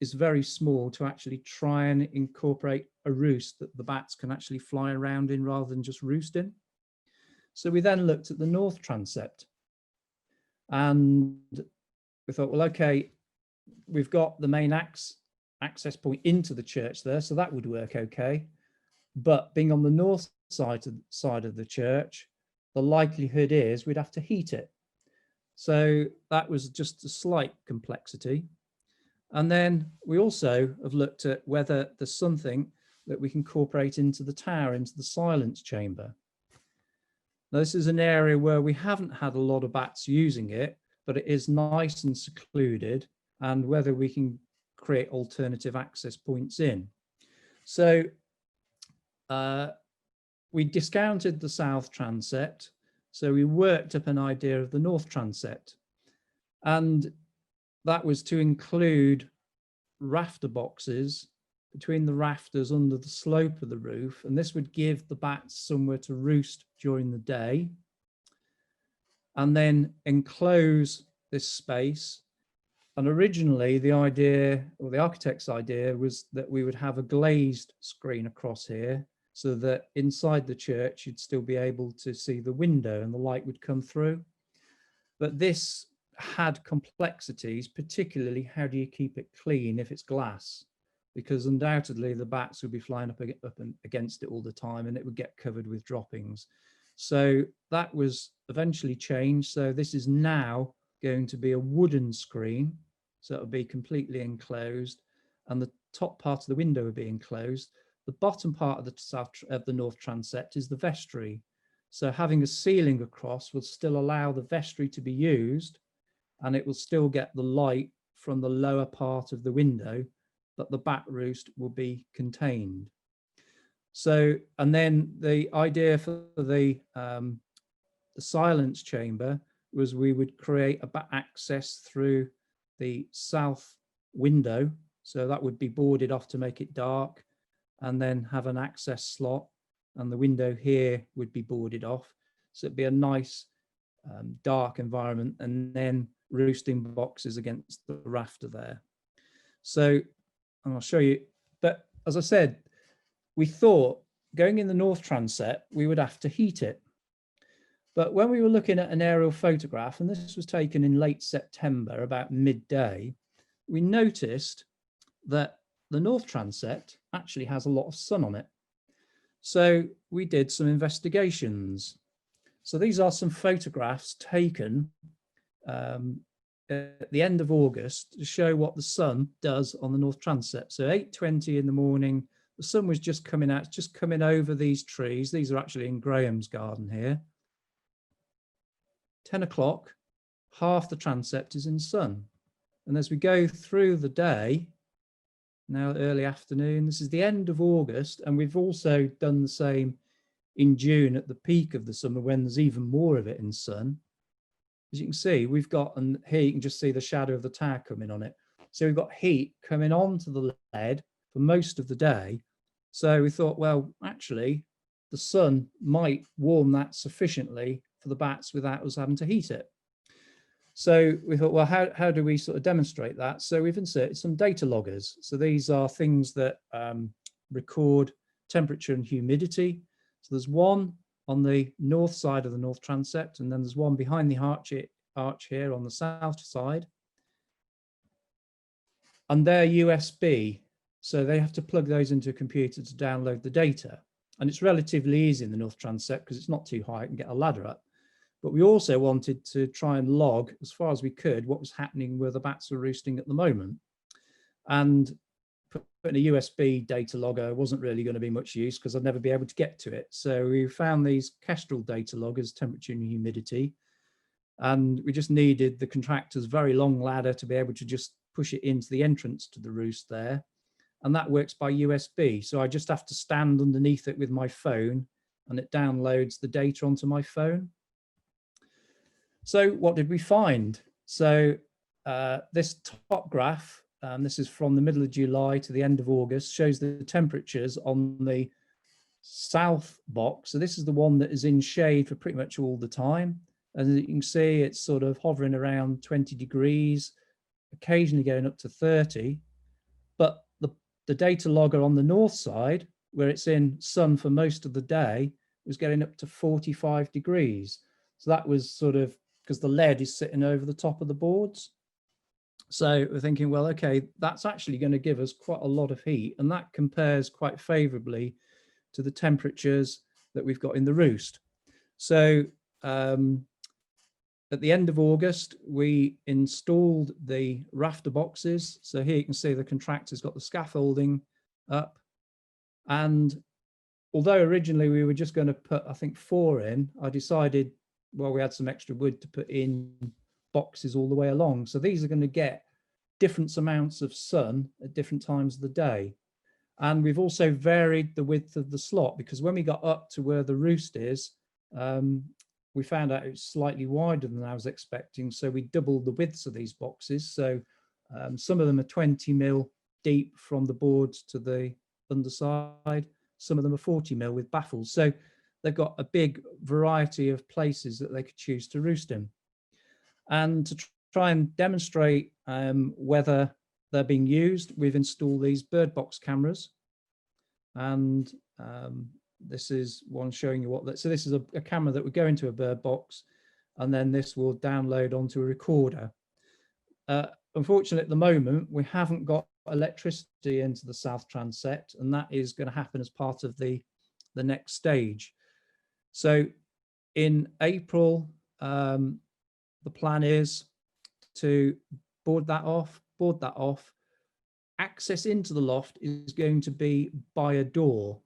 is very small to actually try and incorporate a roost that the bats can actually fly around in rather than just roost in. So we then looked at the north transept, and we thought, well, okay, we've got the main access point into the church there, so that would work okay. But being on the north side of the church, the likelihood is we'd have to heat it. So that was just a slight complexity. And then we also have looked at whether there's something that we can incorporate into the tower, into the silence chamber. Now, this is an area where we haven't had a lot of bats using it, but it is nice and secluded, and whether we can create alternative access points in. So we discounted the south transept. So we worked up an idea of the north transept. And that was to include rafter boxes between the rafters under the slope of the roof. And this would give the bats somewhere to roost during the day. And then enclose this space. And originally the idea, or the architect's idea, was that we would have a glazed screen across here so that inside the church you'd still be able to see the window and the light would come through. But this had complexities, particularly how do you keep it clean if it's glass? Because undoubtedly the bats would be flying up against it all the time and it would get covered with droppings. So that was eventually changed. So this is now going to be a wooden screen. So it'll be completely enclosed and the top part of the window will be enclosed. The bottom part of the north transept is the vestry. So having a ceiling across will still allow the vestry to be used and it will still get the light from the lower part of the window, but the bat roost will be contained. So, and then the idea for the silence chamber was we would create a bat access through the south window. So that would be boarded off to make it dark and then have an access slot. And the window here would be boarded off. So it'd be a nice dark environment and then roosting boxes against the rafter there. So, and I'll show you, but as I said, we thought going in the north transept, we would have to heat it. But when we were looking at an aerial photograph, and this was taken in late September, about midday, we noticed that the north transept actually has a lot of sun on it. So we did some investigations. So these are some photographs taken at the end of August to show what the sun does on the north transept. So 8:20 in the morning, the sun was just coming out, just coming over these trees. These are actually in Graeme's garden here. 10 o'clock, half the transept is in sun. And as we go through the day, now early afternoon, this is the end of August, and we've also done the same in June at the peak of the summer when there's even more of it in sun. As you can see, we've got, and here you can just see the shadow of the tower coming on it. So we've got heat coming onto the lead for most of the day. So we thought, well, actually, the sun might warm that sufficiently for the bats without us having to heat it. So we thought, well, how do we sort of demonstrate that? So we've inserted some data loggers. So these are things that record temperature and humidity. So there's one on the north side of the north transept, and then there's one behind the arch here on the south side. And they're USB. So they have to plug those into a computer to download the data. And it's relatively easy in the north transept because it's not too high, you can get a ladder up. But we also wanted to try and log, as far as we could, what was happening where the bats were roosting at the moment. And putting a USB data logger wasn't really going to be much use because I'd never be able to get to it. So we found these Kestrel data loggers, temperature and humidity. And we just needed the contractor's very long ladder to be able to just push it into the entrance to the roost there. And that works by USB. So I just have to stand underneath it with my phone and it downloads the data onto my phone. So what did we find? So this top graph, this is from the middle of July to the end of August, shows the temperatures on the south box. So this is the one that is in shade for pretty much all the time. And you can see it's sort of hovering around 20 degrees, occasionally going up to 30. But the data logger on the north side, where it's in sun for most of the day, was getting up to 45 degrees. So that was sort of because the lead is sitting over the top of the boards. So we're thinking, well, okay, that's actually going to give us quite a lot of heat, and that compares quite favorably to the temperatures that we've got in the roost. So at the end of August, we installed the rafter boxes. So here you can see the contractor's got the scaffolding up. And although originally we were just going to put, I think, 4 in, I decided, well, we had some extra wood to put in boxes all the way along. So these are going to get different amounts of sun at different times of the day. And we've also varied the width of the slot, because when we got up to where the roost is, we found out it was slightly wider than I was expecting. So we doubled the widths of these boxes. So some of them are 20 mil deep from the boards to the underside. Some of them are 40 mil with baffles. So they've got a big variety of places that they could choose to roost in. And to try and demonstrate whether they're being used, we've installed these bird box cameras. And this is one showing you what that, so this is a camera that would go into a bird box, and then this will download onto a recorder. Unfortunately, at the moment, we haven't got electricity into the South Transept, and that is going to happen as part of the next stage. So in April, the plan is to board that off. Access into the loft is going to be by a door.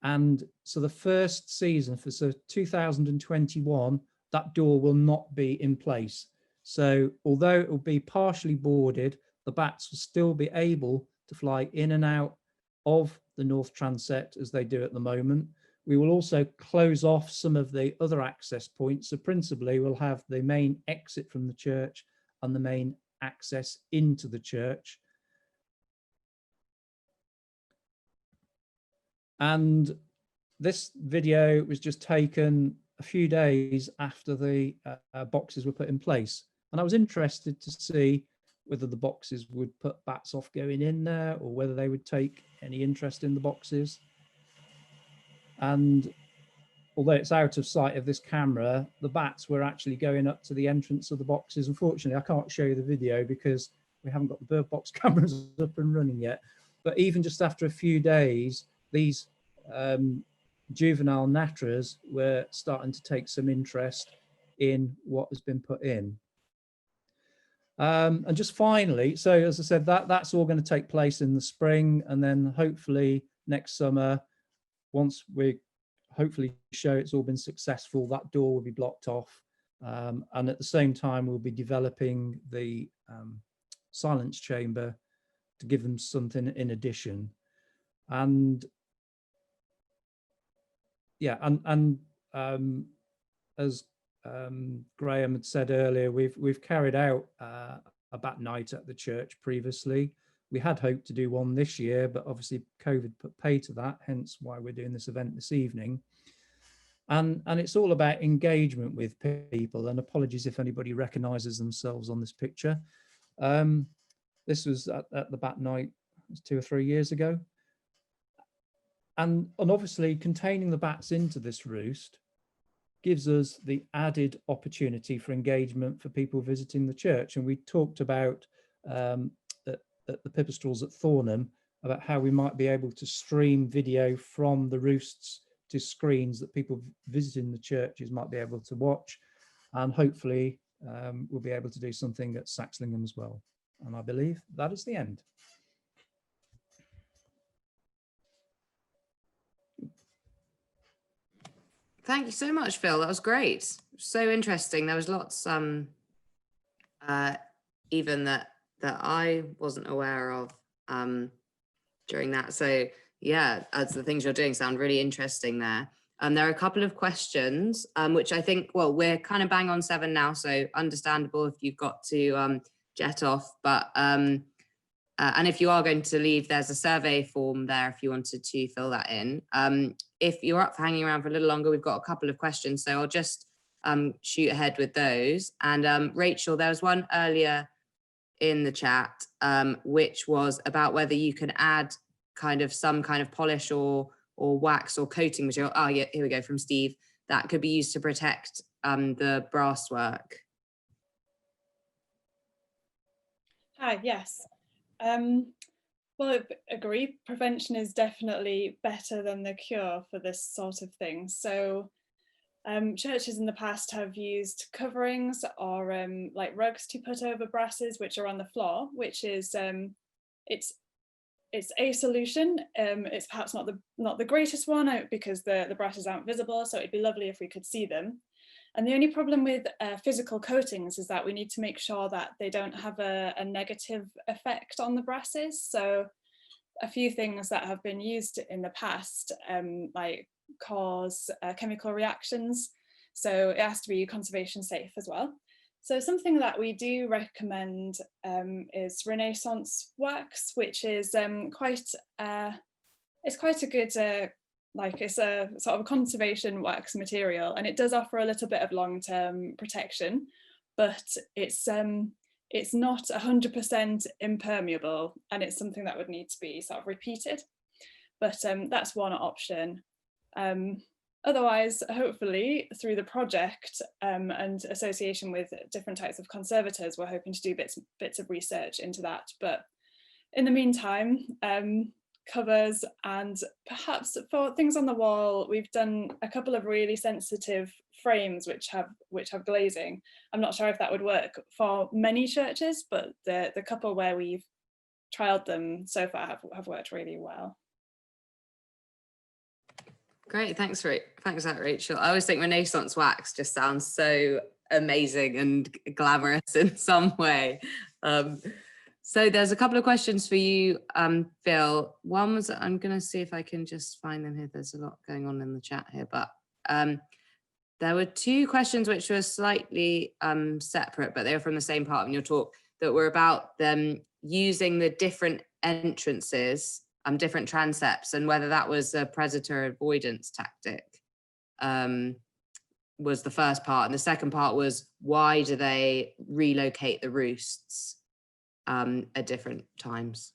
And so the first season for 2021, that door will not be in place. So although it will be partially boarded, the bats will still be able to fly in and out of the North Transept as they do at the moment. We will also close off some of the other access points. So principally we'll have the main exit from the church and the main access into the church. And this video was just taken a few days after the boxes were put in place. And I was interested to see whether the boxes would put bats off going in there, or whether they would take any interest in the boxes. And although it's out of sight of this camera, the bats were actually going up to the entrance of the boxes. Unfortunately, I can't show you the video because we haven't got the bird box cameras up and running yet. But even just after a few days, these juvenile natterers were starting to take some interest in what has been put in. And just finally, so as I said, that's all going to take place in the spring, and then hopefully next summer, once we hopefully show it's all been successful, that door will be blocked off. And at the same time, we'll be developing the silence chamber to give them something in addition. And yeah, and as Graeme had said earlier, we've carried out a bat night at the church previously. We had hoped to do one this year, but obviously COVID put pay to that, hence why we're doing this event this evening. And it's all about engagement with people, and apologies if anybody recognises themselves on this picture. This was at the bat night 2 or 3 years ago. And obviously containing the bats into this roost gives us the added opportunity for engagement for people visiting the church. And we talked about at the pipistrelles at Thornham about how we might be able to stream video from the roosts to screens that people visiting the churches might be able to watch. And hopefully we'll be able to do something at Saxlingham as well. And I believe that is the end.
Thank you so much, Phil. That was great. So interesting. There was lots even that I wasn't aware of during that. So yeah, as the things you're doing sound really interesting there. There are a couple of questions, which I think, well, we're kind of bang on 7 now, so understandable if you've got to jet off. But and if you are going to leave, there's a survey form there if you wanted to fill that in. If you're up for hanging around for a little longer, we've got a couple of questions, so I'll just shoot ahead with those. And Rachel, there was one earlier in the chat, which was about whether you can add kind of some kind of polish or wax or coating material. Oh yeah, here we go, from Steve, that could be used to protect the brass work.
Hi, yes. Well, I agree. Prevention is definitely better than the cure for this sort of thing. So churches in the past have used coverings or like rugs to put over brasses which are on the floor, which is it's a solution. It's perhaps not the greatest one because the brasses aren't visible, so it'd be lovely if we could see them. And the only problem with physical coatings is that we need to make sure that they don't have a negative effect on the brasses. So a few things that have been used in the past like cause chemical reactions. So it has to be conservation safe as well. So something that we do recommend is Renaissance wax, which is quite a good it's a sort of a conservation wax material, and it does offer a little bit of long-term protection, but it's not 100% impermeable, and it's something that would need to be sort of repeated. But that's one option. Otherwise, hopefully through the project and association with different types of conservators, we're hoping to do bits of research into that. But in the meantime, covers and perhaps for things on the wall, we've done a couple of really sensitive frames which have glazing. I'm not sure if that would work for many churches, but the couple where we've trialed them so far have worked really well.
Great, thanks for that, Rachel. I always think Renaissance wax just sounds so amazing and glamorous in some way. So there's a couple of questions for you, Phil. One was, I'm going to see if I can just find them here. There's a lot going on in the chat here, but there were two questions which were slightly separate, but they were from the same part of your talk, that were about them using the different entrances, different transepts, and whether that was a predator avoidance tactic was the first part. And the second part was, why do they relocate the roosts at different times?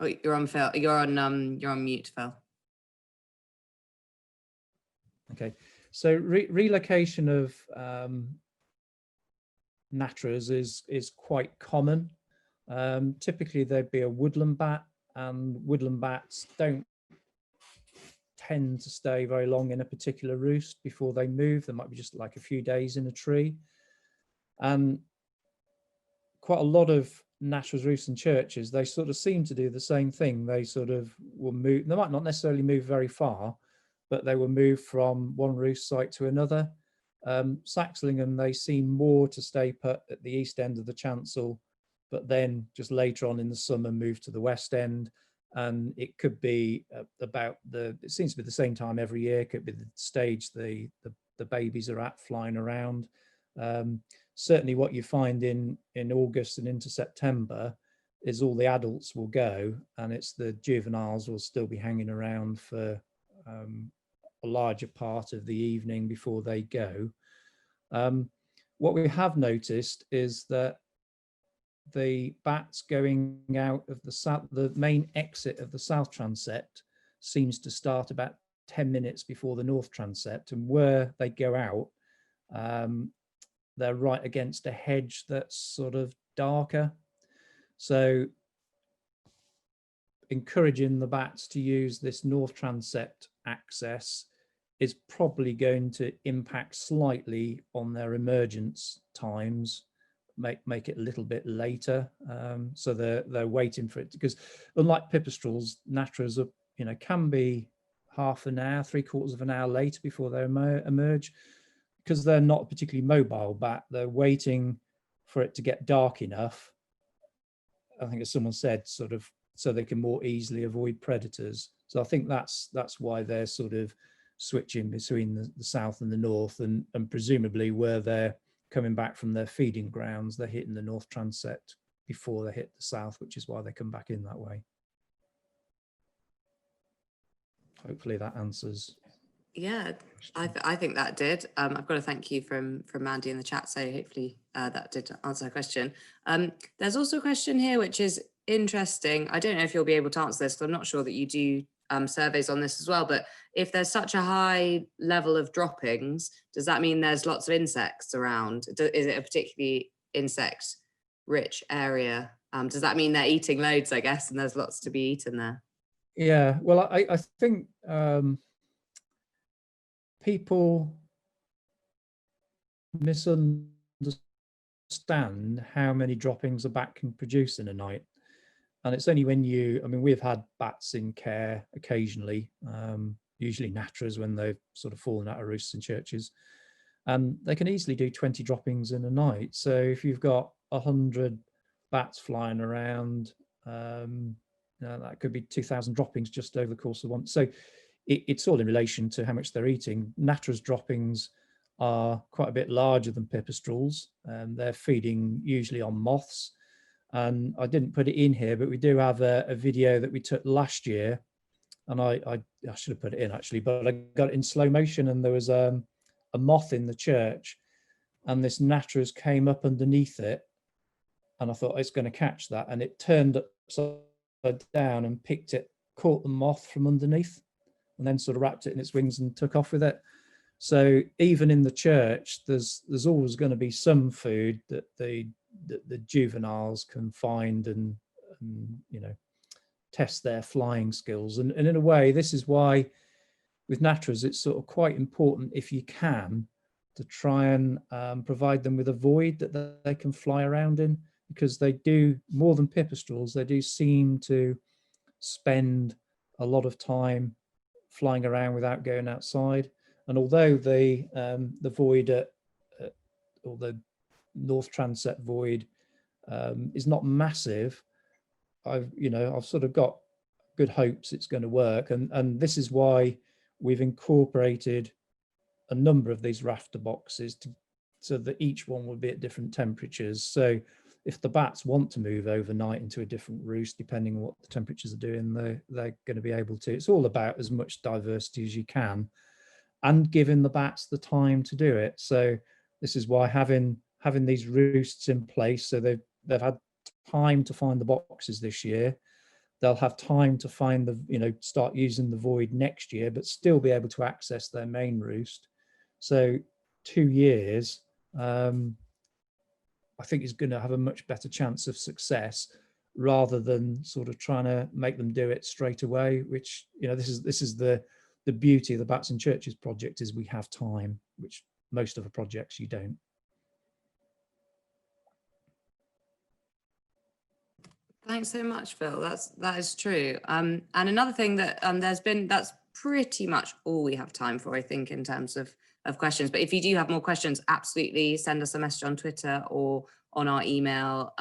Oh, you're on, Phil. You're on mute, Phil.
Okay, so relocation of natterers is quite common. Typically there'd be a woodland bat, and woodland bats don't tend to stay very long in a particular roost before they move. There might be just like a few days in a tree. And quite a lot of natterers roosts in churches, they sort of seem to do the same thing. They sort of will move, they might not necessarily move very far, but they will move from one roost site to another. Saxlingham, they seem more to stay put at the east end of the chancel, but then just later on in the summer move to the west end. And it could be it seems to be the same time every year. It could be the stage the babies are at flying around. Certainly what you find in August and into September is all the adults will go, and it's the juveniles will still be hanging around for a larger part of the evening before they go. What we have noticed is that the bats going out of the south, the main exit of the south transept seems to start about 10 minutes before the north transept, and where they go out, they're right against a hedge that's sort of darker. So encouraging the bats to use this north transept access is probably going to impact slightly on their emergence times, make it a little bit later. So they're waiting for it, because unlike pipistrelles, natterers are, can be half an hour, 3/4 of an hour later before they emerge, because they're not particularly mobile bat. They're waiting for it to get dark enough, I think, as someone said, sort of so they can more easily avoid predators. So I think that's why they're sort of switching between the south and the north, and presumably where they're coming back from their feeding grounds, they're hitting the north transept before they hit the south, which is why they come back in that way. Hopefully that answers.
Yeah, I think that did. I've got a thank you from Mandy in the chat, so hopefully that did answer her question. There's also a question here which is interesting. I don't know if you'll be able to answer this, because I'm not sure that you do surveys on this as well, but if there's such a high level of droppings, does that mean there's lots of insects around? Is it a particularly insect rich area? Does that mean they're eating loads, I guess, and there's lots to be eaten there?
Yeah, well, I think people misunderstand how many droppings a bat can produce in a night. And it's only when we've had bats in care occasionally, usually natterers when they've sort of fallen out of roosts in churches. And they can easily do 20 droppings in a night. So if you've got 100 bats flying around, that could be 2,000 droppings just over the course of one. So it's all in relation to how much they're eating. Natterers' droppings are quite a bit larger than pipistrelles, and they're feeding usually on moths. And I didn't put it in here, but we do have a video that we took last year, and I should have put it in actually, but I got it in slow motion, and there was a moth in the church, and this natterers came up underneath it, and I thought it's going to catch that, and it turned upside down and picked it, caught the moth from underneath, and then sort of wrapped it in its wings and took off with it. So even in the church, there's always going to be some food that the juveniles can find and test their flying skills. And in a way, this is why with natterers, it's sort of quite important, if you can, to try and provide them with a void that they can fly around in, because they do, more than pipistrelles, they do seem to spend a lot of time flying around without going outside. And although the void or the North Transept void is not massive, I've sort of got good hopes it's going to work, and this is why we've incorporated a number of these rafter boxes so that each one will be at different temperatures. So if the bats want to move overnight into a different roost, depending on what the temperatures are doing, they're going to be able to. It's all about as much diversity as you can, and giving the bats the time to do it. So this is why having these roosts in place, so they've had time to find the boxes this year. They'll have time to find start using the void next year, but still be able to access their main roost. So 2 years, I think is going to have a much better chance of success, rather than sort of trying to make them do it straight away, which, this is the beauty of the Bats in Churches project, is we have time, which most of the projects you don't.
Thanks so much, Phil. That is true. And another thing that that's pretty much all we have time for, I think, in terms of questions. But if you do have more questions, absolutely send us a message on Twitter or on our email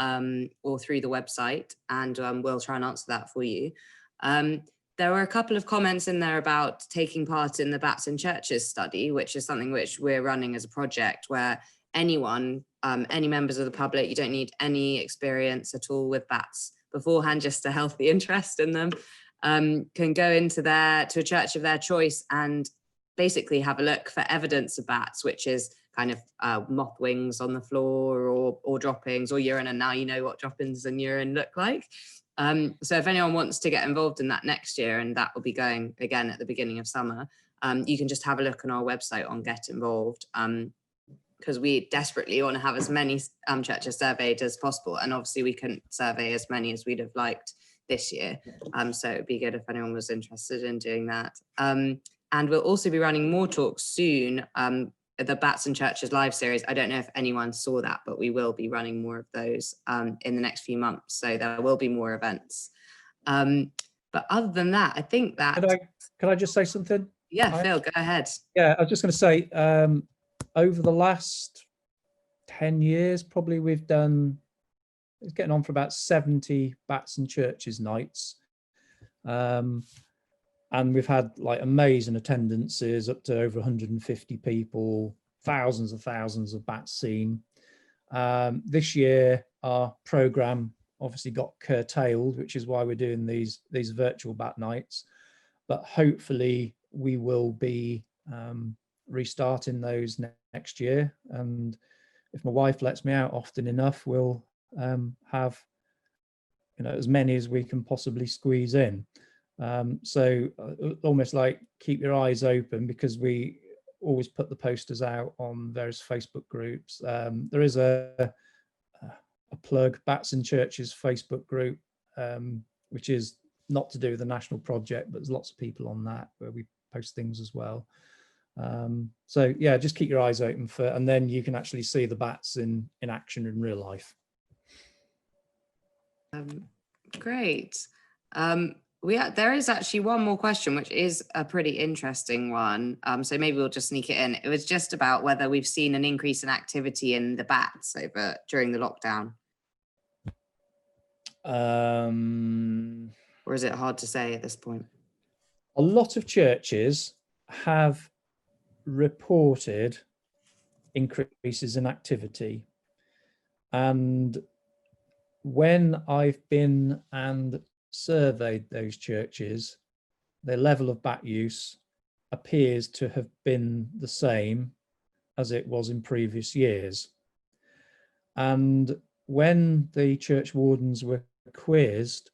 or through the website, and we'll try and answer that for you. There were a couple of comments in there about taking part in the Bats in Churches study, which is something which we're running as a project where anyone, any members of the public, you don't need any experience at all with bats beforehand, just a healthy interest in them, can go into to a church of their choice and basically have a look for evidence of bats, which is kind of moth wings on the floor or droppings or urine, and now you know what droppings and urine look like. So if anyone wants to get involved in that next year, and that will be going again at the beginning of summer, you can just have a look on our website on Get Involved, because we desperately want to have as many churches surveyed as possible. And obviously we couldn't survey as many as we'd have liked this year. So it would be good if anyone was interested in doing that. And we'll also be running more talks soon. The Bats in Churches live series, I don't know if anyone saw that, but we will be running more of those in the next few months. So there will be more events. But other than that, I think that...
Could I just say something?
Yeah, Phil, go ahead.
Yeah, I was just going to say, over the last 10 years, probably we've done, it's getting on for about 70 Bats in Churches nights. And we've had like amazing attendances, up to over 150 people, thousands and thousands of bats seen. This year, our programme obviously got curtailed, which is why we're doing these virtual bat nights. But hopefully we will be restarting those next year. And if my wife lets me out often enough, we'll have as many as we can possibly squeeze in. So almost like keep your eyes open, because we always put the posters out on various Facebook groups. There is a plug, Bats in Churches Facebook group, which is not to do with the national project, but there's lots of people on that where we post things as well. So yeah, just keep your eyes open and then you can actually see the bats in action in real life.
Great. There is actually one more question, which is a pretty interesting one. So maybe we'll just sneak it in. It was just about whether we've seen an increase in activity in the bats during the lockdown. Or is it hard to say at this point?
A lot of churches have reported increases in activity. And when I've been and surveyed those churches, their level of bat use appears to have been the same as it was in previous years. And when the church wardens were quizzed,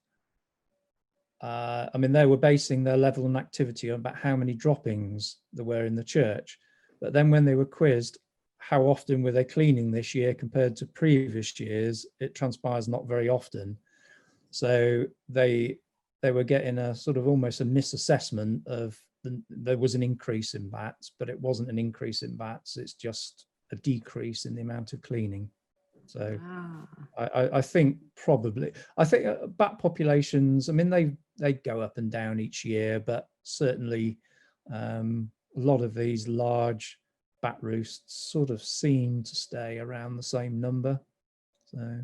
they were basing their level of activity on about how many droppings there were in the church. But then when they were quizzed, how often were they cleaning this year compared to previous years, it transpires not very often. So they were getting a sort of almost a misassessment of there was an increase in bats, but it wasn't an increase in bats, it's just a decrease in the amount of cleaning. So I think bat populations, they go up and down each year, but certainly a lot of these large bat roosts sort of seem to stay around the same number. So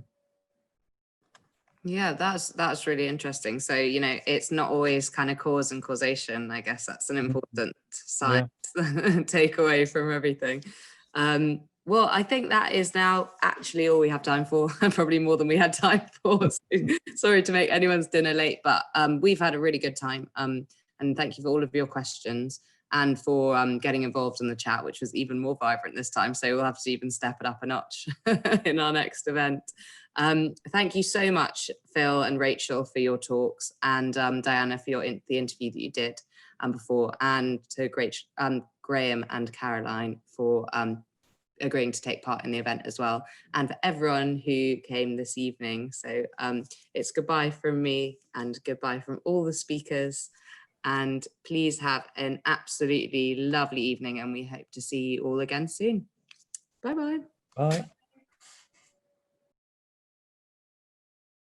yeah, that's really interesting. So, it's not always kind of cause and causation. I guess that's an important science takeaway from everything. Well, I think that is now actually all we have time for, probably more than we had time for. So, sorry to make anyone's dinner late, but we've had a really good time. And thank you for all of your questions and for getting involved in the chat, which was even more vibrant this time. So we'll have to even step it up a notch in our next event. Thank you so much, Phil and Rachel, for your talks, and Diana for the interview that you did before, and to Graeme and Caroline for agreeing to take part in the event as well, and for everyone who came this evening. So it's goodbye from me and goodbye from all the speakers, and please have an absolutely lovely evening, and we hope to see you all again soon. Bye-bye.
Bye.